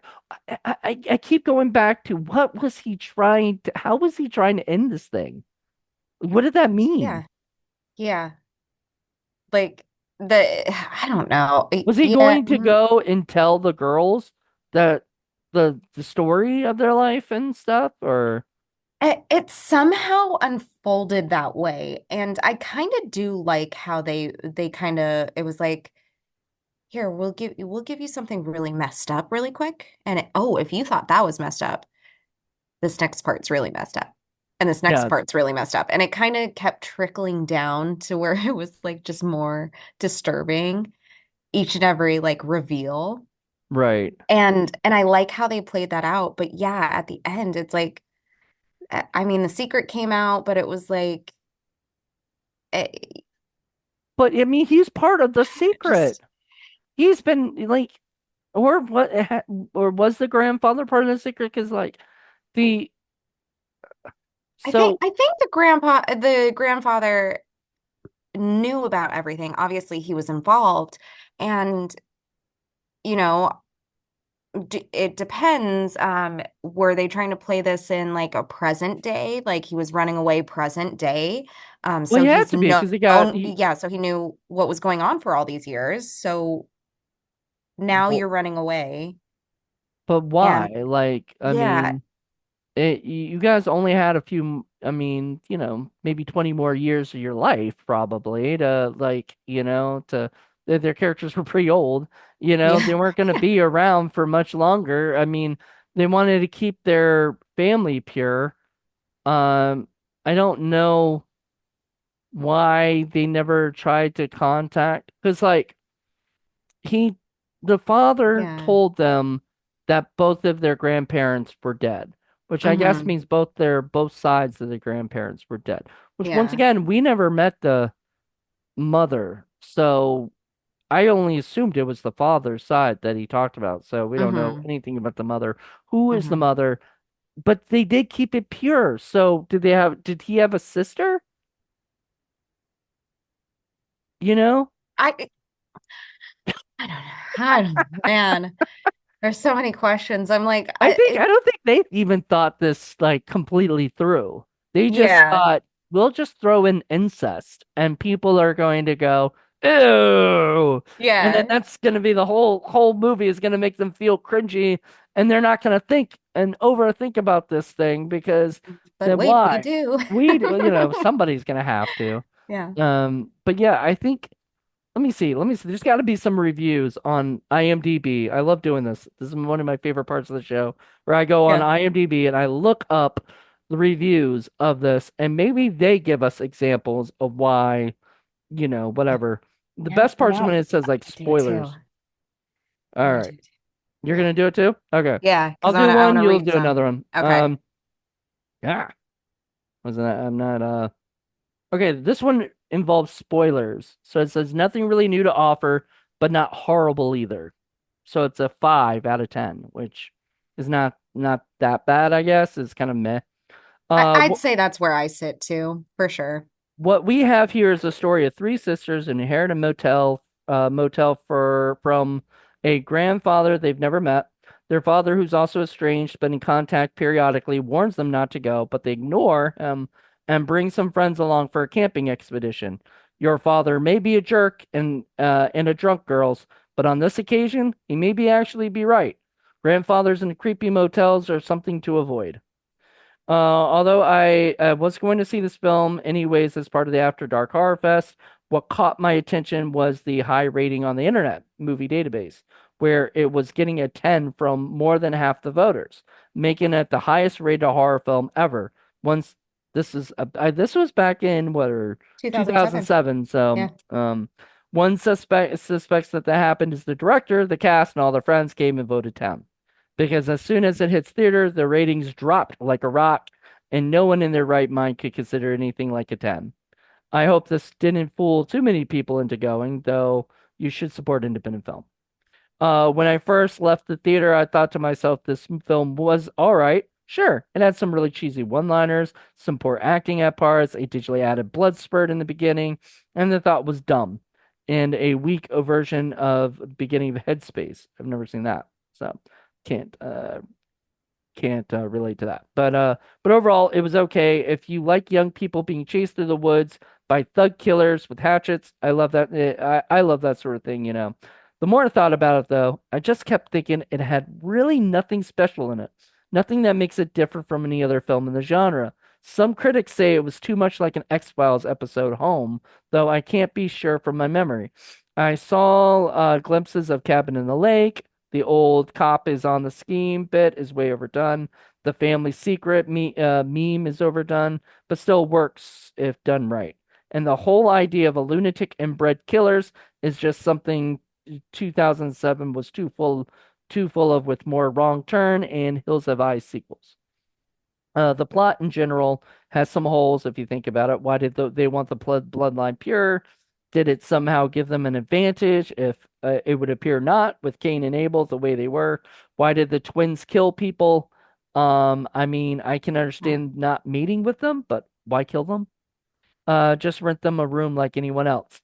I keep going back to how was he trying to end this thing? What did that mean? Yeah. Yeah. Like I don't know. Was he Yeah. going to go and tell the girls that the story of their life and stuff, or It somehow unfolded that way. And I kind of do like how they kind of it was like, here, we'll give you something really messed up really quick. And oh, if you thought that was messed up, this next part's really messed up. And this next yeah, part's really messed up. And it kind of kept trickling down to where it was like just more disturbing each and every like reveal. right. And I like how they played that out. But yeah, at the end, it's like, I mean, the secret came out, but it was like, it But I mean, he's part of the secret. just, He's been like, or what, or was the grandfather part of the secret? Because like the so I think the grandfather knew about everything. Obviously, he was involved. And, you know, d it depends. Were they trying to play this in like a present day? Like he was running away present day. well, So he had he's to be because he got he. yeah, so he knew what was going on for all these years. So now But you're running away. why? And Like, I yeah, mean, you guys only had a few. I mean, maybe 20 more years of your life probably to like, their characters were pretty old. They yeah, weren't going to be around for much longer. I mean, they wanted to keep their family pure. Um, I don't know why they never tried to contact because like he the father yeah. told them that both of their grandparents were dead, which I guess Hmm. means both sides of the grandparents were dead. Which once Yeah. again, we never met the mother, so I only assumed it was the father's side that he talked about. So we don't know Hmm. anything about the mother. Who is the Hmm. mother? But they did keep it pure. So did he have a sister? You know? I I don't know. I don't, man. There's so many questions. I'm like, I don't think they even thought this like completely through. They just yeah, thought we'll just throw in incest and people are going to go, ew. And then yeah. that's gonna be the whole movie is gonna make them feel cringy and they're not gonna think and overthink about this thing because But then wait, we why? do. Somebody's gonna have to. Yeah, But yeah, I think let me see. Let me see. There's got to be some reviews on IMDb. I love doing this. This is one of my favorite parts of the show, where I go on yeah. IMDb and I look up the reviews of this, and maybe they give us examples of why, whatever. The No, best part's when no. it says like I do it too. spoilers. All I right. do it too. You're Yeah. gonna do it too? Okay. Yeah, I'll because do I want one, to you'll read do another some. one. Okay. Yeah. Wasn't that I'm not Okay, this one involves spoilers. So it says nothing really new to offer, but not horrible either. So it's a 5 out of 10, which is not that bad, I guess. It's kind of meh. I'd say that's where I sit too, for sure. What we have here is a story of three sisters inherit a motel from a grandfather they've never met. Their father, who's also estranged but in contact periodically, warns them not to go, but they ignore him and bring some friends along for a camping expedition. Your father may be a jerk and a drunk, girls, but on this occasion, he may be actually be right. Grandfathers in creepy motels are something to avoid. Although I was going to see this film anyways as part of the After Dark Horror Fest, what caught my attention was the high rating on the Internet Movie Database, where it was getting a 10 from more than half the voters, making it the highest rated horror film ever. Once this was back in what or 2007. 2007. So, Yeah. one suspects that happened is the director, the cast, and all their friends came and voted 10. Because as soon as it hits theaters, the ratings dropped like a rock, and no one in their right mind could consider anything like a 10. I hope this didn't fool too many people into going, though you should support independent film. When I first left the theater, I thought to myself, this film was all right. Sure, it had some really cheesy one-liners, some poor acting at parts, a digitally added blood spurt in the beginning, and the thought was dumb. And a weak version of beginning of Headspace. I've never seen that, so can't relate to that. But overall, it was okay. If you like young people being chased through the woods by thug killers with hatchets, I love that. I love that sort of thing. The more I thought about it, though, I just kept thinking it had really nothing special in it. Nothing that makes it different from any other film in the genre. Some critics say it was too much like an X-Files episode Home, though I can't be sure from my memory. I saw glimpses of Cabin in the Lake. The old cop is on the scheme bit is way overdone. The family secret meme is overdone, but still works if done right. And the whole idea of a lunatic inbred killers is just something 2007 was too full of with more Wrong Turn and Hills Have Eyes sequels. The plot in general has some holes if you think about it. Why did they want the bloodline pure? Did it somehow give them an advantage if it would appear not with Cain and Abel the way they were? Why did the twins kill people? I mean, I can understand not meeting with them, but why kill them? Just rent them a room like anyone else.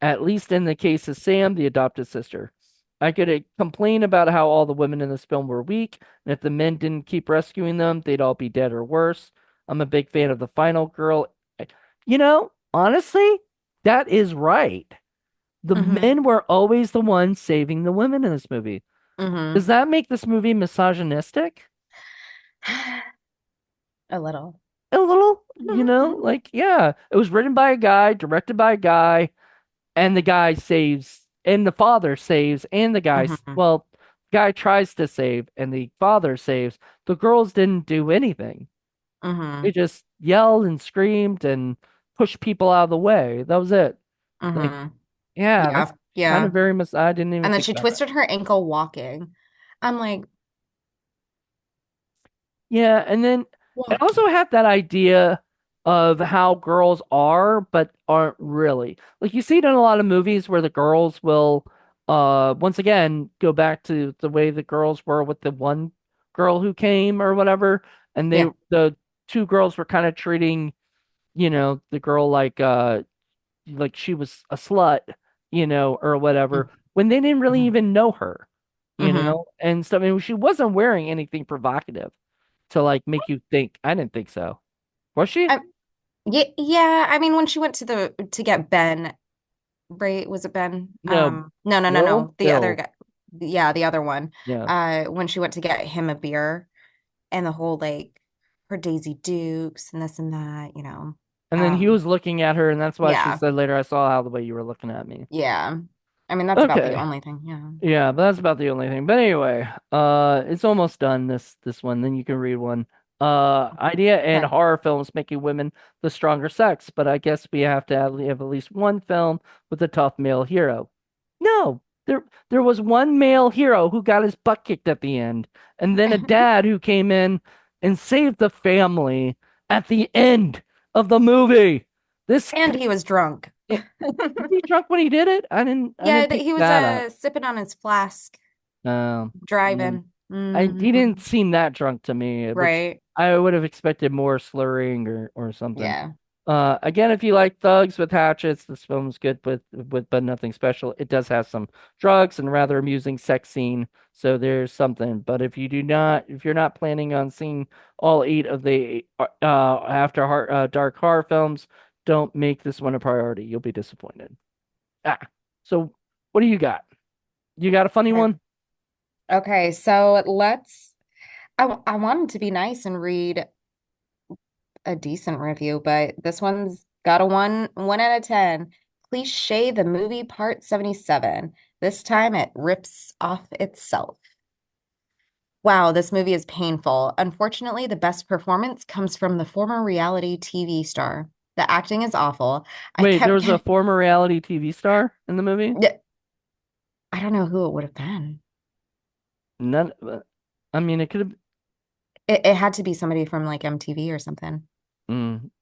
At least in the case of Sam, the adopted sister. I could complain about how all the women in this film were weak, and if the men didn't keep rescuing them, they'd all be dead or worse. I'm a big fan of the final girl. Honestly, that is right. The Hmm. men were always the ones saving the women in this movie. Does Hmm. that make this movie misogynistic? A little. A little, like, yeah, it was written by a guy, directed by a guy, and the guy saves, and the father saves, and Hmm. guy tries to save, and the father saves. The girls didn't do anything. They Hmm. just yelled and screamed and pushed people out of the way. That was it. Like, Hmm. yeah, Yeah. that's kind Yeah. of very I didn't even And then think she about that. twisted her ankle walking. I'm like, Yeah, and then it walking. also had that idea of how girls are, but aren't really. Like you see it in a lot of movies where the girls will, once again, go back to the way the girls were with the one girl who came or whatever, and Yeah. the two girls were kind of treating, the girl like she was a slut, or whatever, when they didn't really Mm-hmm. even know her, Hmm. and stuff. I mean, she wasn't wearing anything provocative to like make you think. I didn't think so. Was she? I, yeah, yeah. I mean, when she went to get Ben, right? Was it Ben? No, No, no, no, no. The other Bill. guy. Yeah, the other one. Yeah. When she went to get him a beer and the whole like her Daisy Dukes and this and that, you know. And then he Um, was looking at her, and that's why she yeah, said later, I saw how the way you were looking at me. yeah. I mean, that's about the Okay. only thing. Yeah. Yeah, but that's about the only thing. But anyway, it's almost done this one. Then you can read one. Idea and Okay. horror films making women the stronger sex, but I guess we have to have at least one film with a tough male hero. No, there was one male hero who got his butt kicked at the end, and then a dad who came in and saved the family at the end of the movie. This And he was drunk. it, was he drunk when he did it? I didn't pick He was that up. sipping on his flask, Yeah. driving. He didn't Hmm. seem that drunk to me, which Right. I would have expected more slurring or something. Yeah. Again, if you like thugs with hatchets, this film's good with but nothing special. It does have some drugs and rather amusing sex scene, so there's something. But if you're not planning on seeing all eight of the dark horror films, don't make this one a priority. You'll be disappointed. Ah, so what do you got? You got a funny Okay. one? Okay, so I wanted to be nice and read a decent review, but this one's got a one out of 10. Cliche the Movie Part 77. This time it rips off itself. Wow, this movie is painful. Unfortunately, the best performance comes from the former reality TV star. The acting is awful. I Wait, there kept was a getting, former reality TV star in the movie? I don't know who it would have been. None. I mean, it could have. It had to be somebody from like MTV or something.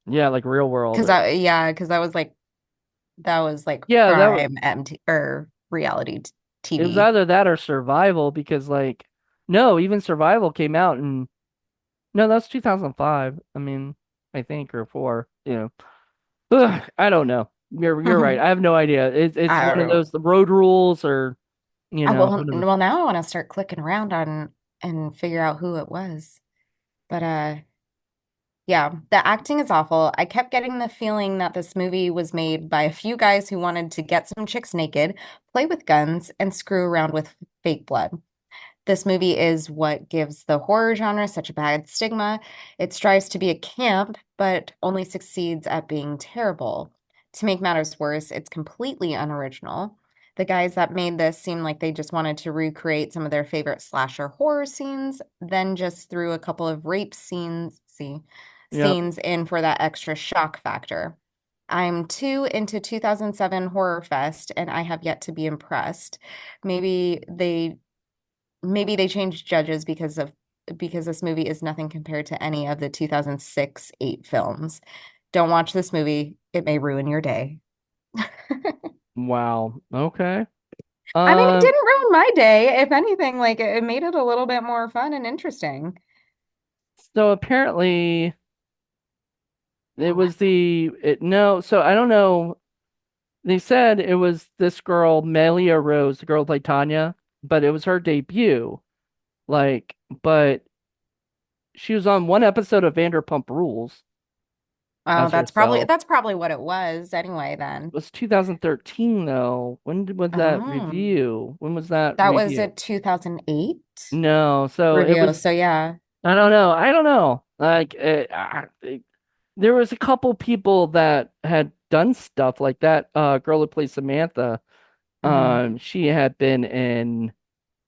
Yeah, like Real World. Yeah, because that was like Yeah, prime MT or reality it was TV. either that or Survival because like no, even Survival came out and no, that's 2005. I mean, I think or four. Ugh, I don't know. You're right. I have no idea. It's I one don't of know. those the road rules or Well, who knows. well, now I want to start clicking around on and figure out who it was. But yeah, the acting is awful. I kept getting the feeling that this movie was made by a few guys who wanted to get some chicks naked, play with guns, and screw around with fake blood. This movie is what gives the horror genre such a bad stigma. It strives to be a camp, but only succeeds at being terrible. To make matters worse, it's completely unoriginal. The guys that made this seem like they just wanted to recreate some of their favorite slasher horror scenes, then just threw a couple of rape Yep. scenes in for that extra shock factor. I'm too into 2007 Horror Fest, and I have yet to be impressed. Maybe they maybe they changed judges because this movie is nothing compared to any of the 2006-8 films. Don't watch this movie. It may ruin your day. Wow. Okay. I mean, it Um. didn't ruin my day. If anything, like it made it a little bit more fun and interesting. So apparently it Oh, was no. So I don't know. They said it was this girl, Melia Rose, the girl who played Tanya, but it was her debut. Like, but she was on one episode of Vanderpump Rules oh, as herself. that's probably what it was anyway It then. was 2013 though. Was that Oh, review? When was that that was a review? 2008 No, so it review. was. So yeah. I don't know. I don't know. Like, there was a couple people that had done stuff like that. Girl who plays Samantha. Hmm. She had been in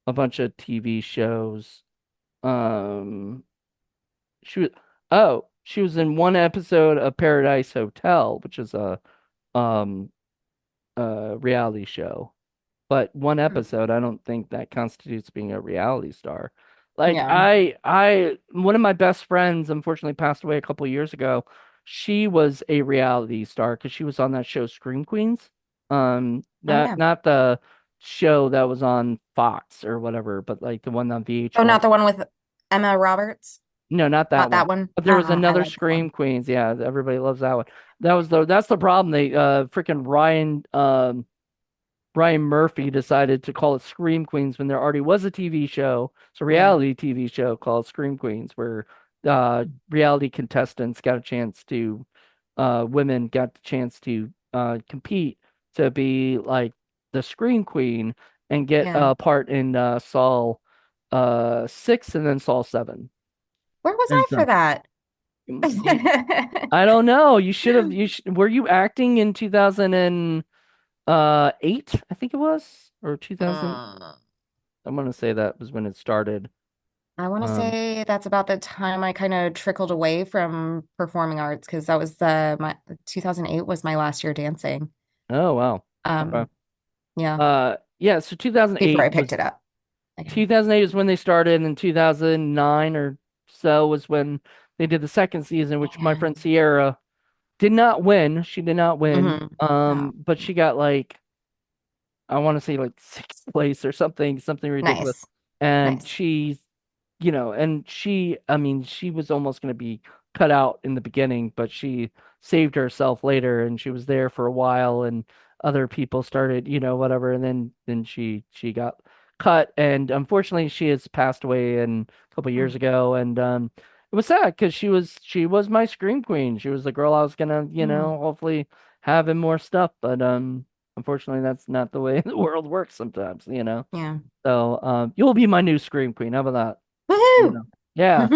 a bunch of TV shows. Um, she was. Oh, she was in one episode of Paradise Hotel, which is um a reality show. But one episode, I don't think that constitutes being a reality star. Like Yeah. one of my best friends unfortunately passed away a couple years ago. She was a reality star because she was on that show Scream Queens. Oh That yeah. not the show that was on Fox or whatever, but like the one on Oh, VH1. not the one with Emma Roberts? No, not that Not one. that one. But there was I another like that Scream one. Queens. Yeah, everybody loves that one. That's the problem. They freaking Ryan Murphy decided to call it Scream Queens when there already was a TV show. It's a Yeah. reality TV show called Scream Queens, where reality contestants got a chance to, women got the chance to compete to be like the Scream Queen and get Yeah. a part in Saw 6 and then Saw 7. Where was And I for so that? I don't know. Were you acting in 2008, I think it was, or 2000. Mm, I'm gonna say that was when it started. I want to Um, say that's about the time I kind of trickled away from performing arts because that was the my 2008 was my last year dancing. oh wow. Okay. Yeah, Yeah, so before I picked it up again. 2008 is when they started, and 2009 or so was when they did the second season, which my friend Man. Sierra did not win. She did not win. Hmm. Oh, But she got like I want to say like sixth place or something ridiculous. nice, And nice. I mean, she was almost going to be cut out in the beginning, but she saved herself later and she was there for a while and other people started, whatever. And then she got cut. And unfortunately, she has passed away a couple years Mm, ago. And, it was sad because she was my scream queen. She was the girl I was gonna, mm, hopefully have in more stuff. But, unfortunately, that's not the way the world works sometimes. yeah. So, you'll be my new Scream Queen. How about that? You Woohoo! know. Yeah.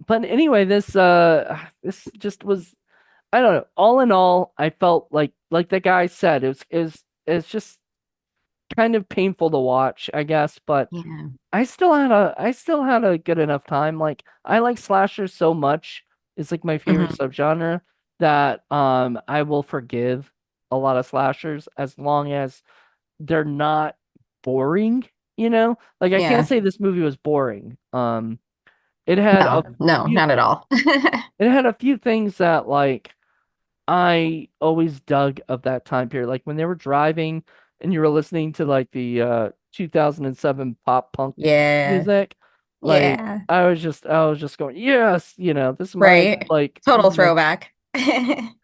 But anyway, this just was. I don't know. All in all, I felt like the guy said, it's just kind of painful to watch, I guess, but Yeah. I still had a good enough time. Like I like slashers so much. It's like my favorite Hmm. subgenre that I will forgive a lot of slashers as long as they're not boring, you know? Like I can't Yeah. say this movie was boring. It had a No, no, few not at all. it had a few things that like I always dug of that time period. Like when they were driving and you were listening to like the 2007 pop punk Yeah. music, like Yeah. I was just going, yes, this is my Right. like this Total is my throwback.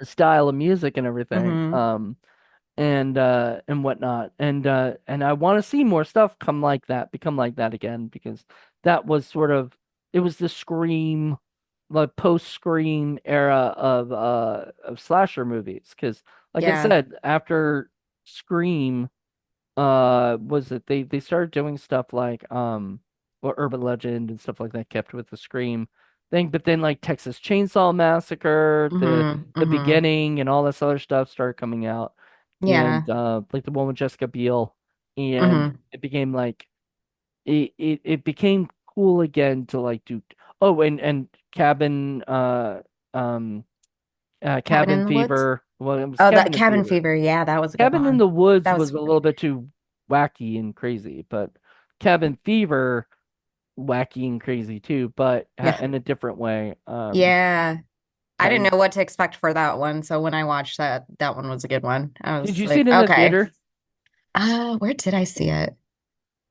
style of music and everything. Hmm. And whatnot. And I want to see more stuff come like that, become like that again, because that was sort of it was the Scream, like post Scream era of slasher movies. Because like I Yeah. said, after Scream, was it they started doing stuff like or Urban Legend and stuff like that kept with the Scream thing, but then like Texas Chainsaw Massacre, Hmm. the Hmm. beginning and all this other stuff started coming out, Yeah. and like the one with Jessica Biel, and Hmm. it became like it became cool again to like do and um Cabin Cabin in the Woods. Fever. Well, it was Oh, that Cabin in Cabin Fever. Fever. Yeah, that was a good Cabin in one. the Woods That was was a super. little bit too wacky and crazy, but Cabin Fever wacky and crazy too, but Yeah. in a different way. Yeah. I didn't Cabin. know what to expect for that one. So when I watched that, that one was a good one. I Did was you see like, it in the okay. theater? Where did I see it?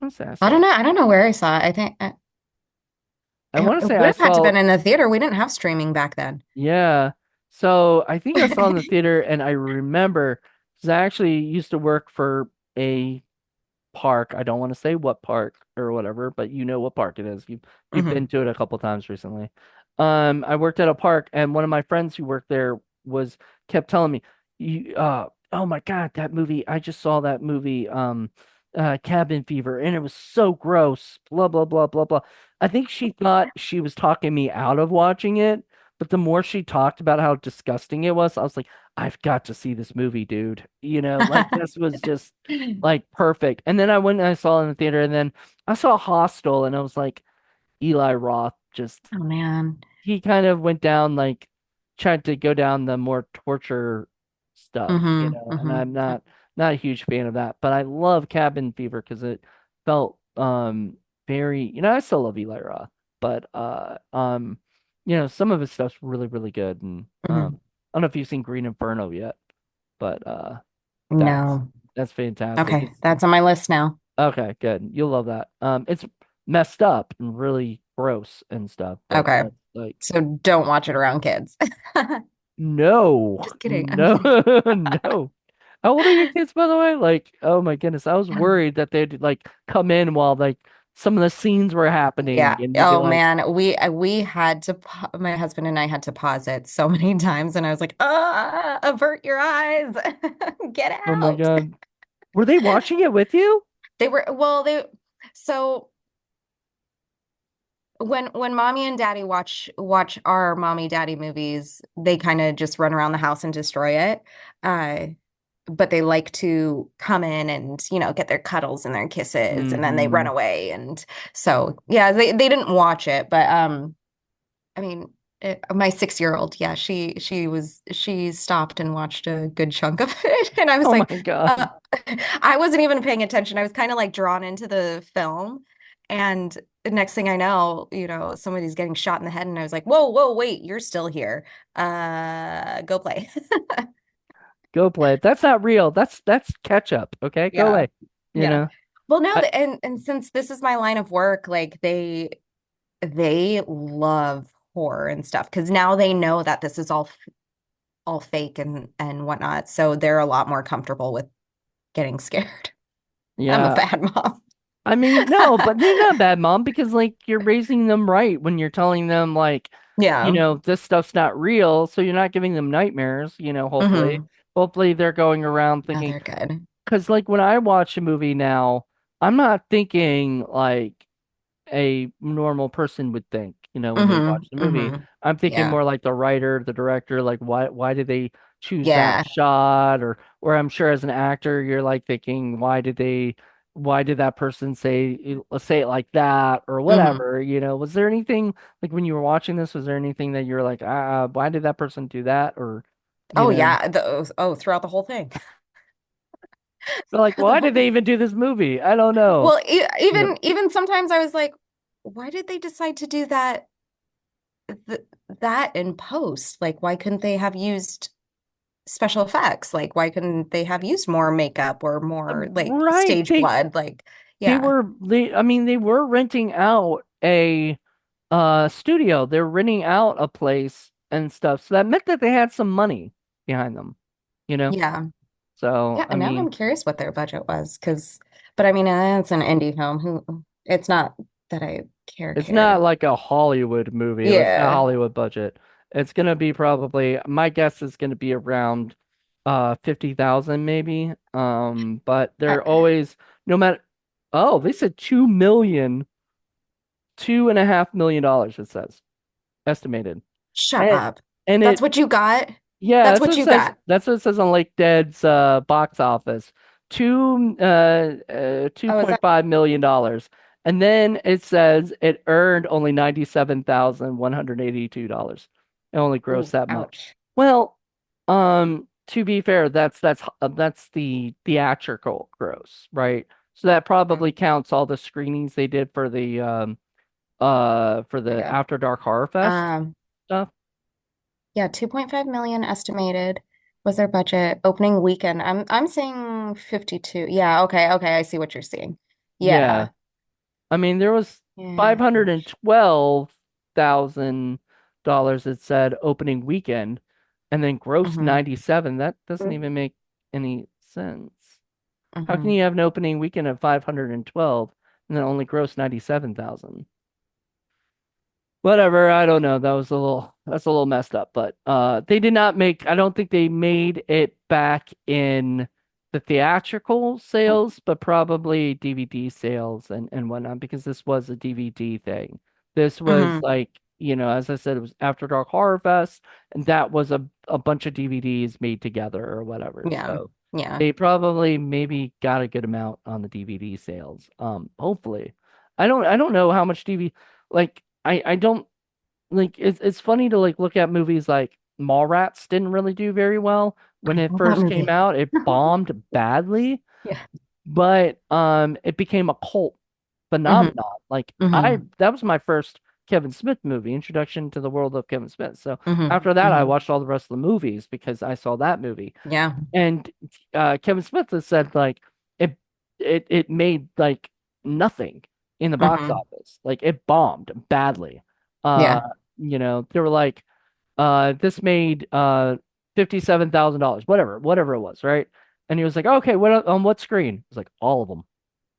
I I saw don't it. know. I don't know where I saw it. I think I want to it say would I have had to saw. been in the theater. We didn't have streaming back then. Yeah. So I think I saw it in the theater, and I remember because I actually used to work for a park. I don't want to say what park or whatever, but you know what park it is. You've been Hmm. to it a couple times recently. I worked at a park, and one of my friends who worked there was kept telling me, "You, oh my God, that movie! I just saw that movie, Cabin Fever, and it was so gross." Blah blah blah blah blah. I think she thought she was talking me out of watching it, but the more she talked about how disgusting it was, I was like, "I've got to see this movie, dude." Like this was just like perfect. And then I went and I saw it in the theater, and then I saw Hostel, and I was like, Eli Roth just Oh man. he kind of went down like tried to go down the more torture stuff, Hmm. and Hmm. I'm not a huge fan of that. But I love Cabin Fever because it felt very, I still love Eli Roth, but some of his stuff's really, really good. And Hmm. I don't know if you've seen Green Inferno yet, but that's No. that's fantastic. Okay, It's that's on my list now. okay, good. You'll love that. It's messed up and really gross and stuff, but Okay. that's like So don't watch it around kids. no, Just kidding. I'm no, kidding. no. How old are your kids, by the way? Like, oh my goodness, I was worried that they'd like come in while like some of the scenes were happening, Yeah. and you'd be Oh like, man, we had to my husband and I had to pause it so many times and I was like, avert your eyes. Get oh my out." God, were they watching it with you? They were well, they so when mommy and daddy watch our mommy daddy movies, they kind of just run around the house and destroy it. Uh but they like to come in and, get their cuddles and their kisses and then they run Mm-hmm. away. And so, yeah, they didn't watch it, but I mean, my 6-year old, yeah, she stopped and watched a good chunk of it, and I was Oh my like, God. I wasn't even paying attention. I was kind of like drawn into the film, and the next thing I know, somebody's getting shot in the head, and I was like, whoa, whoa, wait, you're still here. Go play. Go play it. That's not real. That's ketchup. Okay, go Yeah, away. You yeah. know. Well, no, I, and since this is my line of work, like they love horror and stuff because now they know that this is all fake and whatnot. So they're a lot more comfortable with getting scared. I'm a yeah. bad mom. I mean, no, but they're not bad, mom, because like you're raising them right when you're telling them like, Yeah. this stuff's not real, so you're not giving them nightmares, hopefully. Hmm. Hopefully they're going around No, thinking, they're good. because like when I watch a movie now, I'm not thinking like a normal person would think. when they Mm-hmm. watch the movie. Mm-hmm. I'm thinking Yeah. more like the writer, the director, like why did they choose that Yeah. shot? Or I'm sure as an actor, you're like thinking, why did that person say it like that or Mm-hmm. whatever? Was there anything like when you were watching this, was there anything that you're like, why did that person do that? Or, you Oh know, yeah. Throughout the whole thing. they're like, The why whole did they even do this movie? I don't know. Well, You know, even sometimes I was like, why did they decide to do th that in post? Like, why couldn't they have used special effects? Like, why couldn't they have used more makeup or more like right. stage blood? Like, They yeah, were they I mean they were renting out a studio. They're renting out a place and stuff. So that meant that they had some money behind them, you know? yeah, So yeah. I And now mean, I'm curious what their budget was, but I mean, it's an indie film. It's not that I it's not care. like a Hollywood movie. It's not Yeah. Hollywood budget. It's gonna be probably my guess is gonna be around 50,000 maybe. But Uh, they're always no matter oh, they said 2 million, $2.5 million it says estimated. Shut And up. and That's it what you got? Yeah, That's that's what what it you says. got. That's what it says on Lake Dead's box office. Two Oh, is point that? five million dollars. And then it says it earned only $97,182. It only grossed Ooh, that much. ouch. Well, to be fair, that's the theatrical gross, right? So that Mm, probably counts all the screenings they did for I the got. After Dark Horror Fest Um, stuff. yeah, 2.5 million estimated was their budget opening weekend. I'm saying 52. Yeah, okay, I see what you're seeing. Yeah. Yeah. I mean, there was Yeah. $512,000 it said opening weekend and then gross Mm-hmm. 97. That doesn't even make any sense. How can Mm-hmm. you have an opening weekend of 512 and then only gross 97,000? Whatever, I don't know. That's a little messed up, but they did not make I don't think they made it back in the theatrical sales, but probably DVD sales and whatnot because this was a DVD thing. This was Mm-hmm. like, as I said, it was After Dark Horror Fest, and that was a bunch of DVDs made together or whatever. Yeah. So Yeah. they probably maybe got a good amount on the DVD sales. Hopefully. I don't know how much DVD like I don't like it's funny to like look at movies like Mallrats didn't really do very well when I it love that first came movie. out. It bombed badly, Yeah. but it became a cult Mm-hmm. phenomenon. Like I Mm-hmm. that was my first Kevin Smith movie, introduction to the world of Kevin Smith. So Mm-hmm. after that, I Mm-hmm. watched all the rest of the movies because I saw that movie. Yeah. And Kevin Smith has said like it it made like nothing in the box Mm-hmm. office. Like it bombed badly. Uh, Yeah. they were like, this made $57,000, whatever it was, right? And he was like, okay, what on what screen? It was like all of them.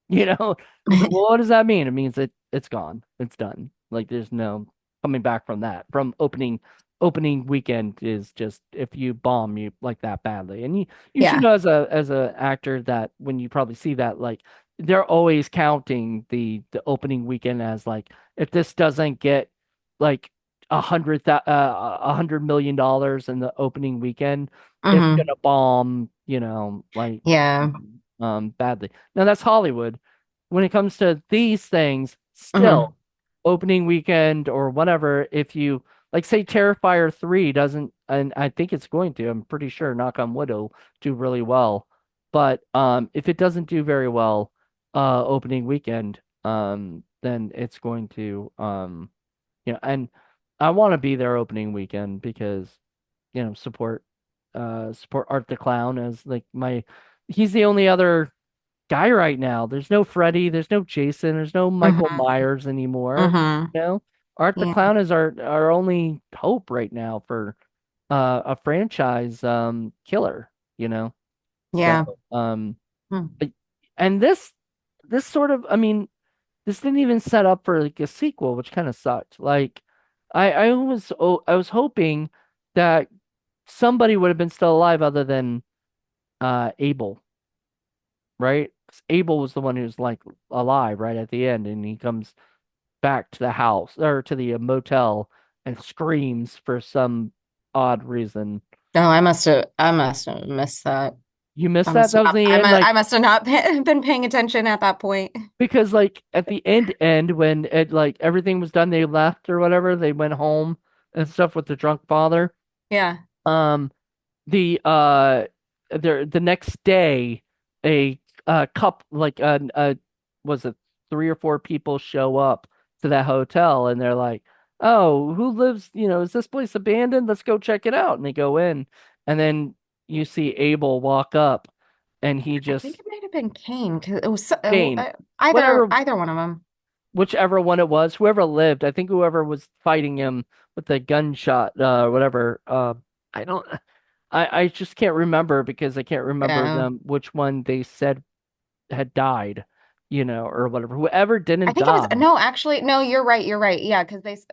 It's like, well, what does that mean? It means it's gone. It's done. Like there's no coming back from that. From opening weekend is just if you bomb you like that badly. And you should Yeah. know as a actor that when you probably see that like they're always counting the opening weekend as like if this doesn't get like $100 million in the opening weekend, it's Mm-hmm. gonna bomb, like Yeah. badly. Now that's Hollywood. When it comes to these things, Mm-hmm. still opening weekend or whatever, if you like say Terrifier 3 doesn't, and I think it's going to, I'm pretty sure, knock on wood, it'll do really well. But if it doesn't do very well opening weekend, then it's going to and I want to be there opening weekend because support Art the Clown as like my he's the only other guy right now. There's no Freddy, there's no Jason, there's no Michael Mm-hmm. Myers anymore. Mm-hmm. You know, Art the Yeah. Clown is our only hope right now for a franchise killer. So Yeah. um, Hmm. but- and this sort of I mean this didn't even set up for like a sequel, which kind of sucked. Like I was hoping that somebody would have been still alive other than Abel, right? 'Cause Abel was the one who's like alive right at the end, and he comes back to the house or to the motel and screams for some odd reason. No, I must have missed that. You missed that? That was the end, I like must have not been paying attention at that point. because like at the end when it like everything was done, they left or whatever, they went home and stuff with the drunk father. Yeah. Um, the the next day a cup like was it three or four people show up to that hotel and they're like, oh, who lives, is this place abandoned, let's go check it out, and they go in and then you see Abel walk up and he I think just it might have been Kane because it was Kane, either whatever, either one of them. whichever one it was, whoever lived, I think whoever was fighting him with the gunshot, whatever. I don't, I just can't remember because I can't remember Yeah. them which one they said had died, or whatever. Whoever I didn't think it was die, no, actually, no, you're right. You're right. Yeah, because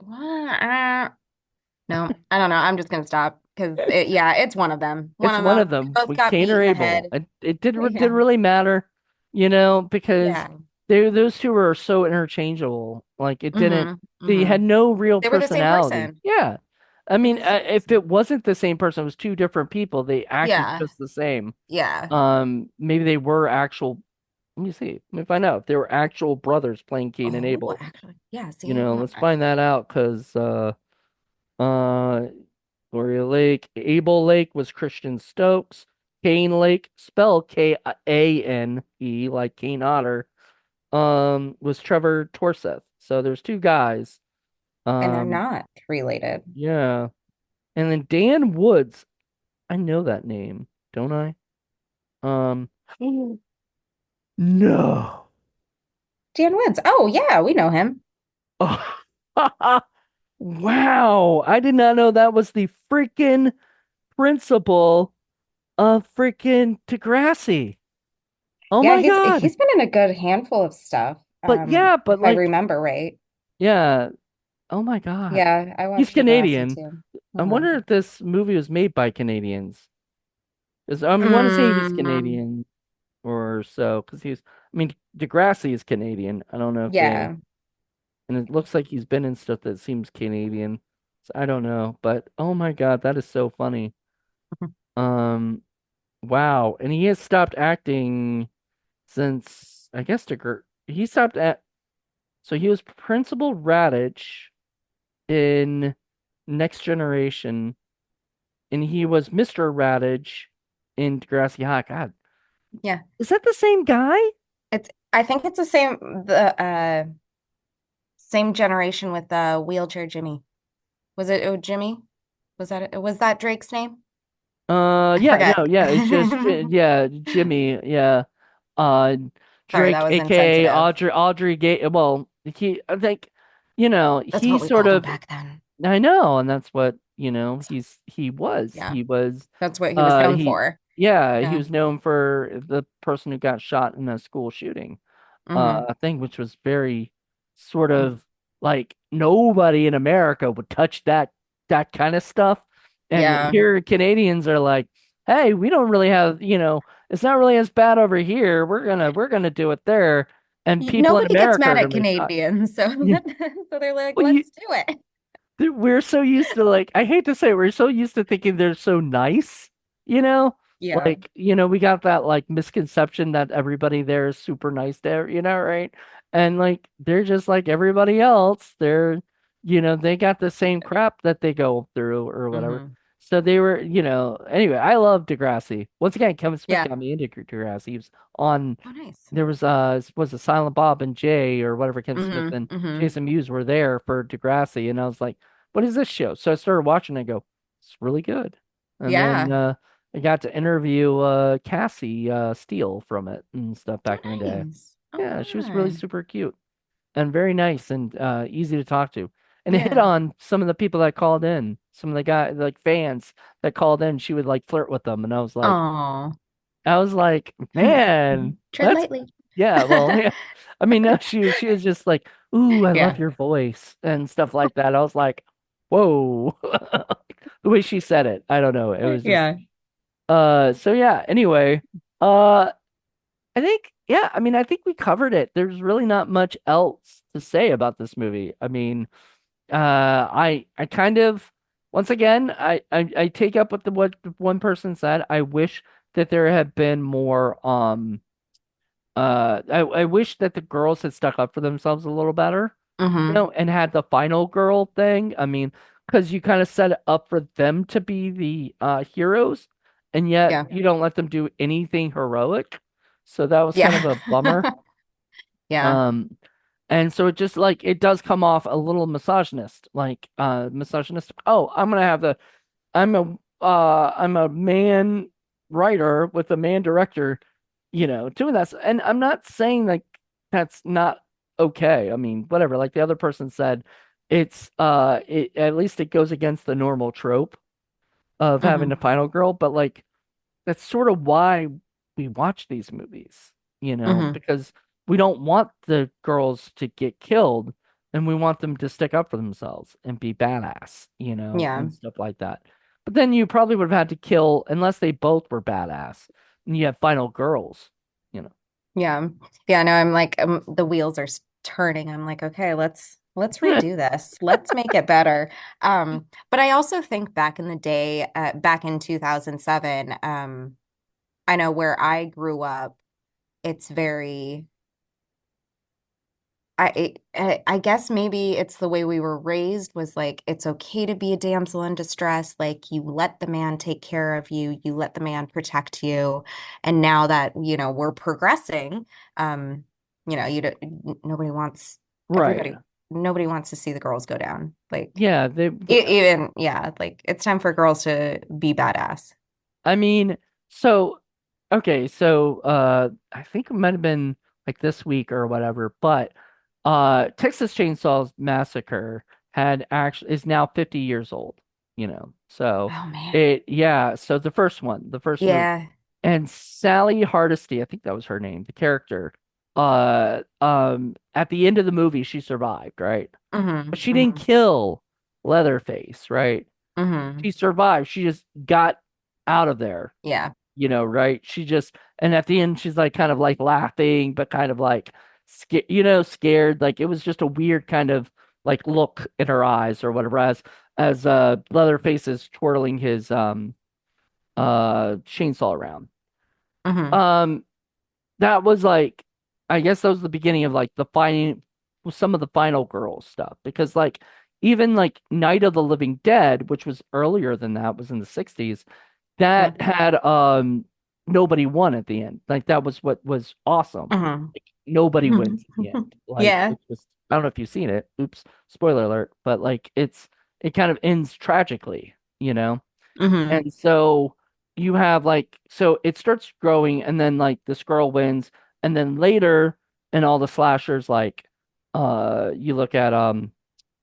no, I don't know. I'm just gonna stop because yeah, it's one of them. One it's of one them. of They them. both We got Cain beat or in the Abel. head. It didn't Yeah. really matter, because Yeah. those two were so interchangeable. Like it didn't. hmm They hmm had no real They were the same personality. person. Yeah. I They were mean, the same if it person. wasn't the same person, it was two different people. They acted Yeah. just the same. Yeah. Maybe they were actual. Let me see. Let me find out if they were actual brothers playing Cain and Oh, Abel. actually, yeah. See, Let's find that out because uh Gloria Lake, Abel Lake was Christian Stokes. Kane Lake, spelled Kane, like Kane Otter, was Trevor Torseth. So there's two guys. and they're Um, not related. yeah. And then Dan Woods, I know that name, don't I? Um, no. Dan Woods. Oh, yeah, we know him. Wow, I did not know that was the freaking principal of freaking Degrassi. Oh Yeah, my God. he's been in a good handful of stuff. But yeah, If but I like, remember right. yeah. Oh my God. Yeah, I He's watched Degrassi Canadian. too. I Uh-huh. wonder if this movie was made by Canadians. 'Cause I want to say he's Mm, Canadian or so, because I mean, Degrassi is Canadian. I don't know if yeah. and it looks like he's been in stuff that seems Canadian. So I don't know, but oh my God, that is so funny. Um, wow. And he has stopped acting since, I guess, he stopped so he was Principal Raditch in Next Generation, and he was Mr. Raditch in Degrassi High. God, Yeah. is that the same guy? I think it's the same generation with wheelchair Jimmy. Was it Jimmy? Was that Drake's name? I Yeah, forget. no, yeah, it's just yeah, Jimmy, yeah. Uh, Sorry, that Drake, was aka insensitive. Audrey Gay. Well, I think, That's he what we sort called him of, back then. I know, and that's what, So, yeah, he was, that's what he was known he, for. yeah, he Yeah. was known for the person who got shot in a school shooting. hmm Thing, which was very sort of like nobody in America would touch that kind of stuff. And Yeah. here Canadians are like, hey, we don't really have, it's not really as bad over here. We're gonna do it there. And people in Nobody gets America mad are at gonna be shot. Canadians, so Yeah. so they're like, Well, let's do it. we're so used to like I hate to say it, we're so used to thinking they're so nice, you know? Yeah. Like, we got that like misconception that everybody there is super nice there, right? And like they're just like everybody else. They got the same crap that they go through or whatever. hmm So they were, anyway, I love Degrassi. Once again, Kevin Smith Yeah. got me into Degrassi. He was on Oh, nice. there was a Silent Bob and Jay or whatever, Kevin Smith and hmm Jason Mewes were there for Degrassi, and I was like, "What is this show?" So I started watching. And I go, "It's really good." And then Yeah. I got to interview Cassie Steele from it and stuff Oh, back in the day. nice. Oh, Yeah, she was really fun. super cute and very nice and easy to talk to. And it hit Yeah. on some of the people that called in, some of the guys like fans that called in. She would like flirt with them, and Oh. I was like, man, Tread that's lightly. yeah, well, yeah. I mean, no, she was just like, "Ooh, I love Yeah. your voice" and stuff like that. I was like, "Whoa." The way she said it, I don't know. It was just Yeah. so yeah, anyway, uh I think yeah, I mean, I think we covered it. There's really not much else to say about this movie. I mean, I kind of once again I take up with what one person said. I wish that there had been more I wish that the girls had stuck up for themselves a little better, Hmm. and had the final girl thing. I mean, because you kind of set it up for them to be the heroes, and yet Yeah. you don't let them do anything heroic. So that was kind of Yeah. a bummer. Yeah. Um, and so it just like it does come off a little misogynist, like misogynistic. Oh, I'm a man writer with a man director, doing that. And I'm not saying like that's not okay. I mean, whatever. Like the other person said, it at least it goes against the normal trope of having Hmm. a final girl, but like that's sort of why we watch these movies, Hmm. because we don't want the girls to get killed and we want them to stick up for themselves and be badass, Yeah. and stuff like that. But then you probably would have had to kill, unless they both were badass, and you have final girls, you know. Yeah. Yeah. No, I'm like, the wheels are turning. I'm like, okay, let's redo this. Let's make it better. But I also think back in the day, back in 2007, I know where I grew up, it's very I guess maybe it's the way we were raised was like it's okay to be a damsel in distress. Like you let the man take care of you, you let the man protect you. And now that, we're progressing, um, you don't, nobody wants Right. everybody nobody wants to see the girls go down. Like Yeah, even yeah, like it's time for girls to be badass. I mean, so okay, so I think it might have been like this week or whatever, but Texas Chainsaw Massacre had actually is now 50 years old, So Oh man. so the first movie, Yeah. and Sally Hardesty, I think that was her name, the character, at the end of the movie she survived, right? But Hmm. she didn't Hmm. kill Leatherface, right? She Hmm. survived. She just got out of there, Yeah. right? She just, and at the end, she's like kind of like laughing, but kind of like scared, scared. Like it was just a weird kind of like look in her eyes or whatever, as Leatherface is twirling his chainsaw around. Hmm. Um, that was like, I guess that was the beginning of like the finding some of the final girl stuff, because like even like Night of the Living Dead, which was earlier than that, was in the 60s, Yeah. that had nobody won at the end. Like that was what was awesome. Hmm. Like nobody wins at the end. Like Yeah. it's just, I don't know if you've seen it. Oops, spoiler alert, but like it kind of ends tragically. Hmm. And so you have like, so it starts growing, and then like this girl wins, and then later in all the slashers, like you look at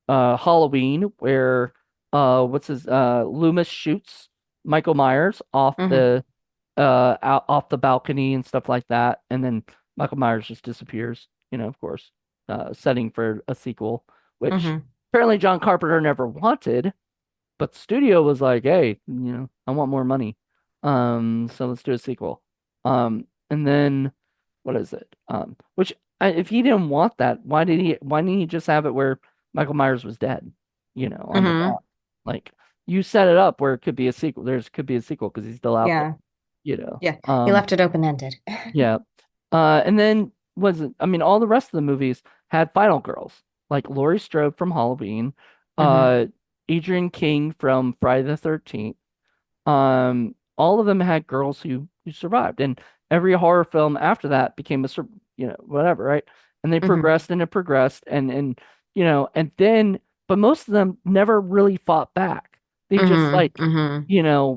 Halloween, where what's his Loomis shoots Michael Myers Hmm. off the balcony and stuff like that, and then Michael Myers just disappears, of course, setting for a sequel, which Hmm. apparently John Carpenter never wanted, but the studio was like, hey, I want more money. So let's do a sequel. And then what is it? Which if he didn't want that, why didn't he just have it where Michael Myers was dead, on the Hmm. dock? Like you set it up where it could be a sequel. Could be a sequel because he's still out there, Yeah. you know. Yeah. He Um, left it open-ended. yeah. And then was it, I mean, all the rest of the movies had final girls, like Laurie Strode from Halloween, Hmm. uh, Adrienne King from Friday the 13th. All of them had girls who survived, and every horror film after that became whatever, right? And they Hmm. progressed and it progressed, and then, but most of them never really fought back. They just Hmm. like, Hmm.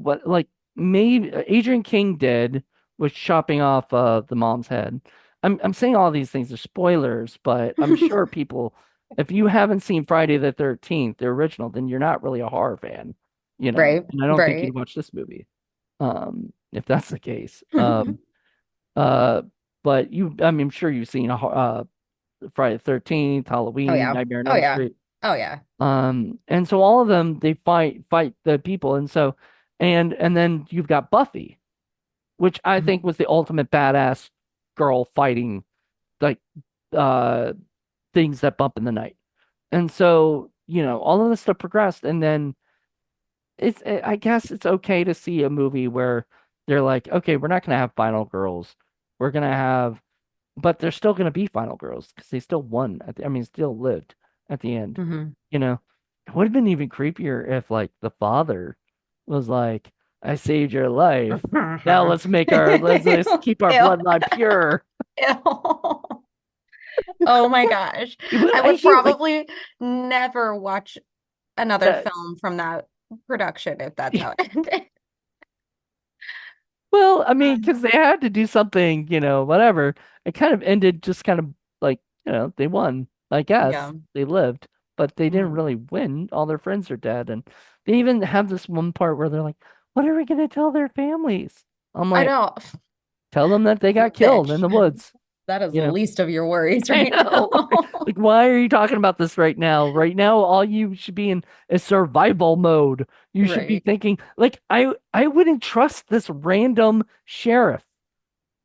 what like maybe Adrian King did was chopping off the mom's head. I'm saying all these things are spoilers, but I'm sure people, if you haven't seen Friday the 13th, the original, then you're not really a horror fan, Right. and I don't think you'd Right. watch this movie, if that's the case. Uh, but I mean, I'm sure you've seen Friday the 13th, Oh Halloween, yeah. Nightmare on Oh Elm yeah. Street. Oh yeah. And so all of them they fight the people, and so and then you've got Buffy, which I think was the ultimate badass girl fighting like uh things that bump in the night. And so, all of this stuff progressed, and then I guess it's okay to see a movie where they're like, okay, we're not gonna have final girls. We're gonna have, but they're still gonna be final girls because they still won I mean, still lived at the end. Hmm. You know, it would have been even creepier if like the father was like, I saved your life. Now let's keep our Ew. bloodline pure. Ew. Oh my gosh. I I would hate like probably never watch another that. film from that production if that's how it ended. Well, I mean, because they had to do something, whatever. It kind of ended just kind of like, they won, I Yeah. guess. They lived, but they didn't Mhm. really win. All their friends are dead. And they even have this one part where they're like, what are we going to tell their families? I'm I like, know. tell them that they got killed in Bitch. the woods, That is you the know? least of your worries I right know. now. Like, why are you talking about this right now? Right now, all you should be in is survival mode. You should be Right. thinking, like, I wouldn't trust this random sheriff,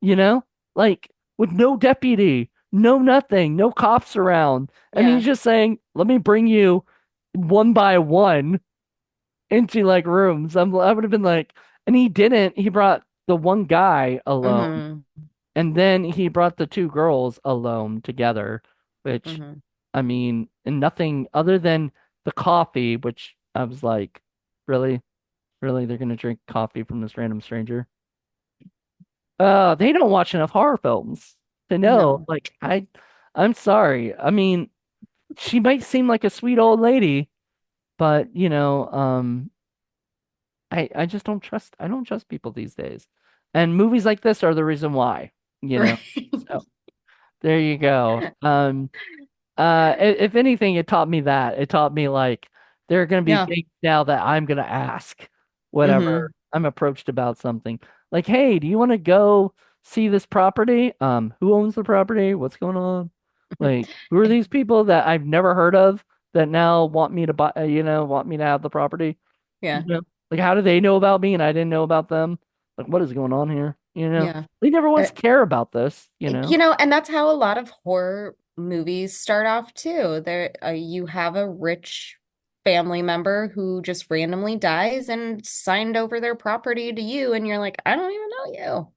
you know, like with no deputy, no nothing, no cops around. And Yeah. he's just saying, let me bring you one by one into like rooms. I would have been like, and he didn't. He brought the one guy alone, Hmm. and then he brought the two girls alone together, which, Hmm. I mean, and nothing other than the coffee, which I was like, really? Really? They're gonna drink coffee from this random stranger? They don't watch enough horror films to know. No. Like, I'm sorry. I mean, she might seem like a sweet old lady, but I just I don't trust people these days. And movies like this are the reason why, you know. Right. So there you go. If anything, it taught me that. It taught me like there are gonna be Yeah. things now that I'm gonna ask whenever Hmm. I'm approached about something. Like, hey, do you want to go see this property? Who owns the property? What's going on? Like, who are these people that I've never heard of that now want me to buy, want me to have the property? You Yeah. know? Like, how do they know about me and I didn't know about them? Like, what is going on here? Yeah. They never Uh, once care about this. and that's how a lot of horror movies start off too. You have a rich family member who just randomly dies and signed over their property to you, and you're like, I don't even know you,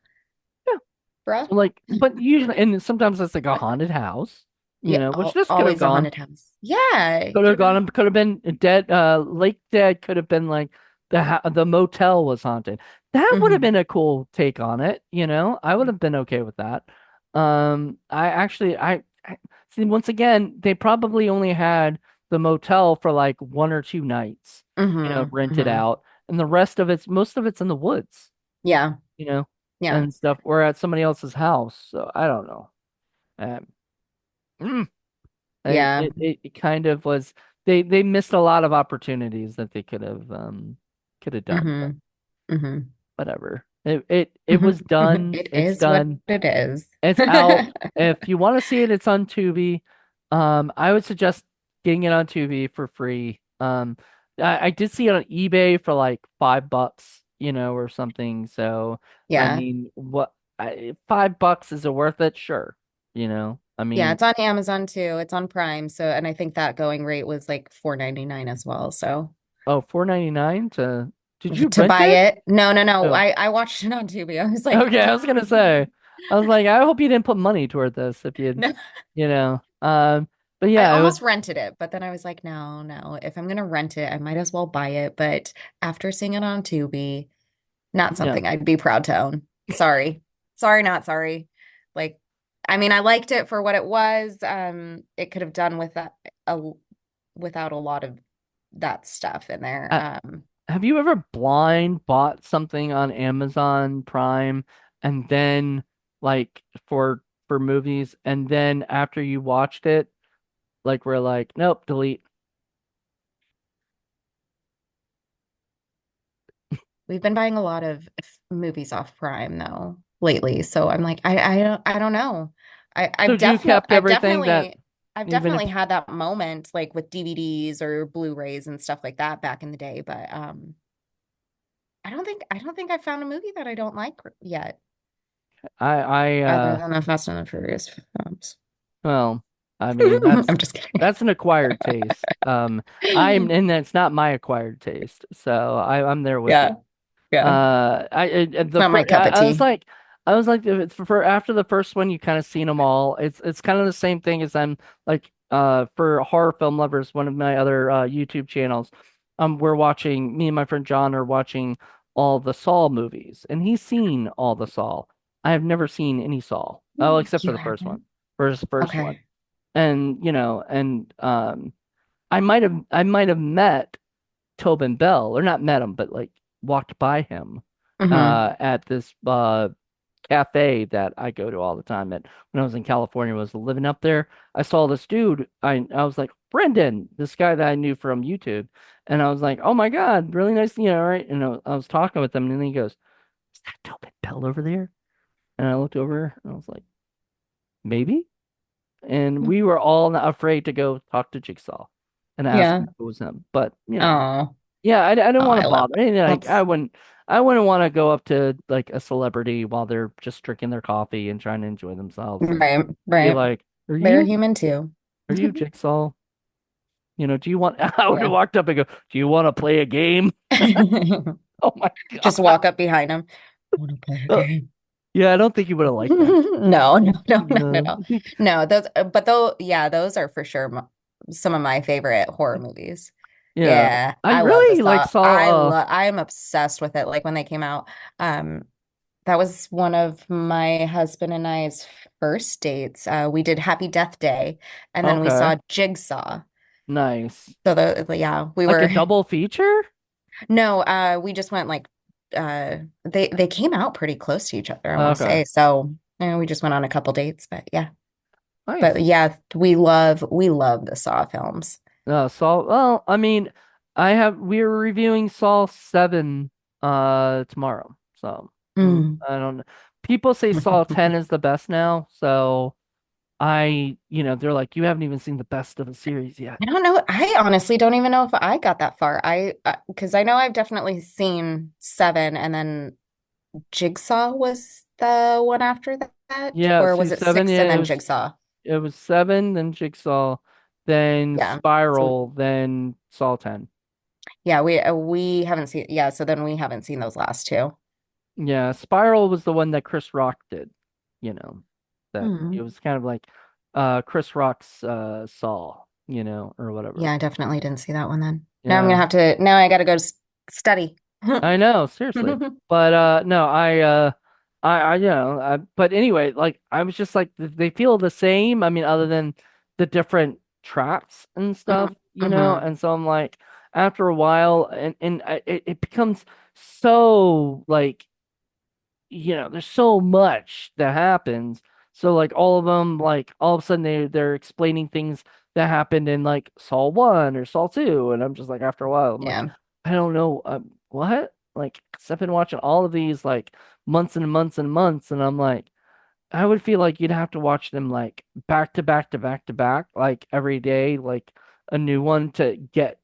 bruh. So like, but usually, and sometimes it's like a haunted house, Yeah, which this could have always a gone, haunted house. Yeah, could have been dead, Lake Dead could have been like the motel was haunted. That would have hmm. been a cool take on it. I would have been okay with that. I actually, I see once again, they probably only had the motel for like 1 or 2 nights, Hmm. rented Hmm. out, and the rest of most of it's in the woods, Yeah, you know, yeah. and stuff. We're at somebody else's house, so I don't know. Um, mm, Yeah. it kind of was they missed a lot of opportunities that they could have done, but Hmm. Hmm. whatever. It was done. It It's is what done. it is. It's out. If you want to see it, it's on Tubi. I would suggest getting it on Tubi for free. I did see it on eBay for like $5, or something. So, I Yeah. mean, $5 is it worth it? Sure. I Yeah, mean, it's on Amazon too. It's on Prime. So, and I think that going rate was like 4.99 as well. So, oh, 4.99 to, did you to rent buy it? it, no, no, no. Oh, I watched it on Tubi. I was like, okay. I was gonna say, I was like, I hope you didn't put money toward this if you'd, no. you know, um, but I yeah, it was, almost rented it, but then I was like, no, no. If I'm gonna rent it, I might as well buy it. But after seeing it on Tubi, not no. something I'd be proud to own. Sorry. Sorry, not sorry. Like, I mean, I liked it for what it was. It could have done with that without a lot of that stuff in there. Have you ever blind bought something on Amazon Prime and then like for movies and then after you watched it, like we're like, nope, delete. We've been buying a lot of movies off Prime though lately, so I'm like, I don't know. So you kept everything that I've even if definitely had that moment like with DVDs or Blu-rays and stuff like that back in the day, but I don't think I found a movie that I don't like yet. I other than the Fast and the Furious films. well, I mean I'm just kidding. that's an acquired taste. And that's not my acquired taste. So I'm there with you. Yeah, yeah. It's not my cup of tea. I was like, if it's for after the first one, you kind of seen them all. It's kind of the same thing as I'm like, for horror film lovers, one of my other YouTube channels. We're watching. Me and my friend John are watching all the Saw movies, and he's seen all the Saw. I have never seen any Saw. Oh, except for You the first one, haven't? first one, Okay. and I might have met Tobin Bell, or not met him, but like walked by him Hmm. at this cafe that I go to all the time at when I was in California, was living up there. I saw this dude. I was like, Brendan, this guy that I knew from YouTube. And I was like, oh my God, really nice, right? And I was talking with him, and then he goes, is that Tobin Bell over there? And I looked over and I was like, maybe. And we were all afraid to go talk to Jigsaw and ask Yeah. him if it was him. But Oh, yeah, I didn't oh, want to I love bother. And like that's I wouldn't want to go up to like a celebrity while they're just drinking their coffee and trying to enjoy themselves and right, be right. like, They're human too. are you Jigsaw? Do you want?" I would have Yeah. walked up and go, "Do you want to play a game?" Oh my Just God. walk up behind him. Want to play a Uh, game? yeah, I don't think you would have liked that. No, no, no, no, no, No, no. No, those, but though, yeah, those are for sure some of my favorite horror movies. yeah, Yeah, I I love the really like Saw. saw. I'm obsessed with it. Like when they came out, um, that was one of my husband and I's first dates. We did Happy Death Day, and then we Okay, saw Jigsaw. nice, So yeah, we like a were double feature. no, we just went like they came out pretty close to each other, I want to Okay, say. So we just went on a couple dates, but yeah. But nice. yeah, we love the Saw films. Saw. Well, I mean, we are reviewing Saw 7 tomorrow. So, Mm. I don't know. People say Saw 10 is the best now, so they're like, you haven't even seen the best of the series yet. I don't know. I honestly don't even know if I got that far. I because I know I've definitely seen seven, and then Jigsaw was the one after that, Yeah, or see, was it 7, six and yeah, then Jigsaw? it was 7, then Jigsaw, then Yeah. So Spiral, then Saw 10. yeah, we haven't seen, yeah, so then we haven't seen those last two. Yeah, Spiral was the one that Chris Rock did, you know, that it Hmm. was kind of like Chris Rock's Saw, or Yeah, whatever. I definitely didn't see that one then. Yeah. Now I gotta go study. I know, seriously. But no, but anyway, like I was just like they feel the same. I mean, other than the different traps and stuff, Hmm. and so I'm like after a while it becomes so like there's so much that happens. So like all of them, like all of a sudden they're explaining things that happened in like Saw 1 or Saw 2, and I'm just like after a while, I'm like, Yeah. I don't know, what? Like, 'cause I've been watching all of these like months and months and months, and I'm like, I would feel like you'd have to watch them like back to back to back to back, like every day, like a new one to get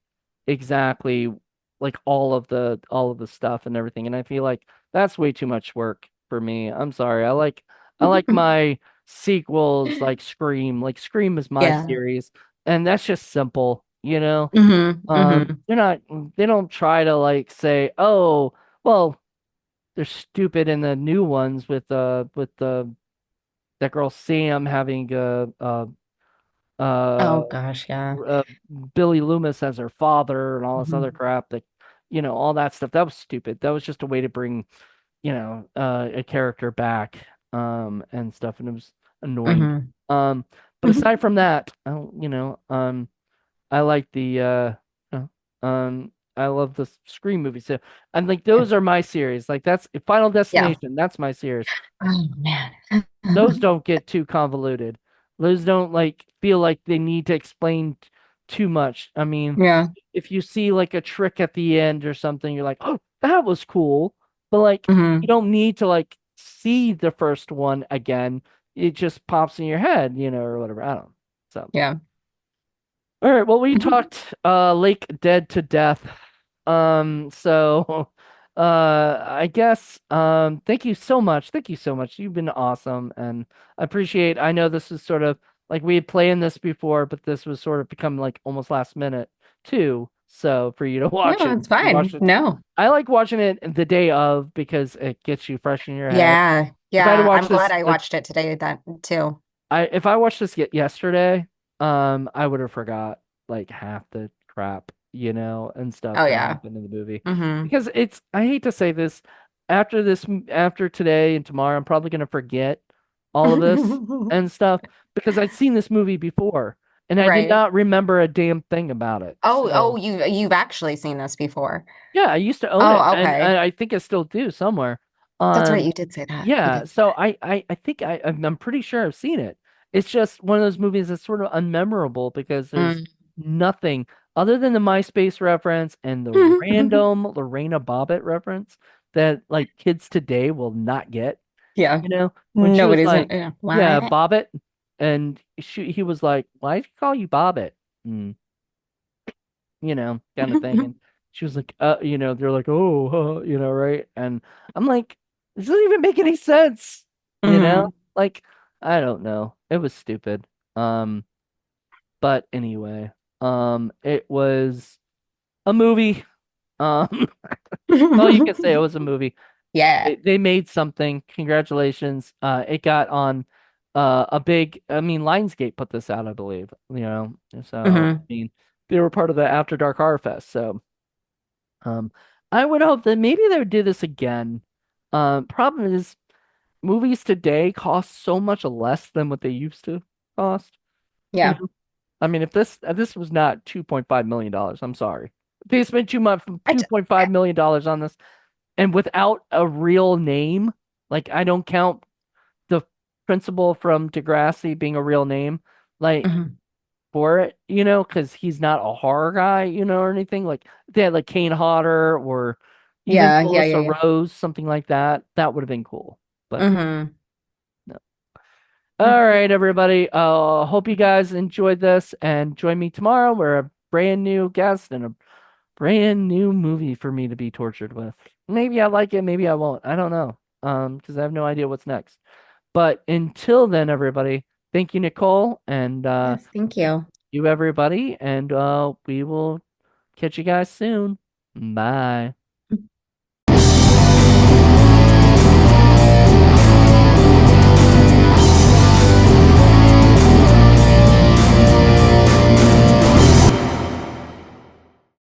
exactly like all of the stuff and everything. And I feel like that's way too much work for me. I'm sorry. I like my sequels like Scream. Like Scream is my Yeah. series, and that's just simple, you know? Hmm. Hmm. They don't try to like say, oh, well, they're stupid in the new ones with the that girl Sam having uh, Oh gosh, yeah. uh Billy Loomis as her father and all this other Hmm. crap that all that stuff. That was stupid. That was just a way to bring a character back and stuff, and it was annoying. Hmm. Um but aside from that, I don't, I like I love the Scream movies. So and like Yeah. those are my series. Like that's Final Yeah. Destination, that's my series. Oh man. Those don't get too convoluted. Those don't like feel like they need to explain too much. I mean, Yeah. if you see like a trick at the end or something, you're like, "Oh, that was cool." But like you Hmm. don't need to like see the first one again. It just pops in your head, or whatever. I don't know. So, Yeah. all right, well, we talked Lake Dead to Death. So I guess, thank you so much. Thank you so much. You've been awesome, and I know this is sort of like we had planned this before, but this was sort of become like almost last minute too. So for you to watch No, it, it's you watched fine. it. No. I like watching it the day of because it gets you fresh in your head. Yeah. If I had Yeah. I'm watched glad this I like watched it today that too. if I watched this yesterday, I would have forgot like half the crap, and stuff Oh that yeah. happened in the movie. Hmm. Because I hate to say this, after today and tomorrow, I'm probably gonna forget all of this and stuff because I'd seen this movie before and I did Right. not remember a damn thing about it. Oh, So you've actually seen this before. yeah, I used to own it Oh, and okay. I think I still do somewhere. That's right. Um, You did say that. You yeah, did say so I think I'm pretty sure I've seen it. It's just one of those movies that's sort of unmemorable because there's that. nothing other than the MySpace reference and the Mm. random Lorena Bobbitt reference that like kids today will not get. Yeah. When she No, it was isn't. like, Yeah. "Yeah, What? Bobbitt," and he was like, "Why did he call you Bobbitt?" Mm, kind of thing. And she was like, they're like, oh, right? And I'm like, this doesn't even make any sense, you know? Hmm. Like, I don't know. It was stupid. Um, but anyway, it was a movie. Um, all you can say it was a movie. Yeah. They made something. Congratulations. It got on a big, I mean, Lionsgate put this out, I believe, so Hmm. I mean, they were part of the After Dark Horror Fest, so Um, I would hope that maybe they would do this again. Problem is, movies today cost so much less than what they used to cost. You Yeah. know, I mean, if this was not $2.5 million, I'm sorry. They spent too much, I two t point five million dollars on this, and without a real name, like I don't count the principal from Degrassi being a real name. Like Mhm. for it, because he's not a horror guy, or anything. Like if they had like Kane Hodder or even Yeah, yeah, yeah, Melissa yeah. Rose, something like that. That would have been cool. But Hmm. no. All right, everybody. Hope you guys enjoyed this and join me tomorrow. We're a brand new guest and a brand new movie for me to be tortured with. Maybe I like it, maybe I won't. I don't know. Because I have no idea what's next. But until then, everybody, thank you, Nicole, and Yes, thank thank you. you, everybody, and we will catch you guys soon. Bye.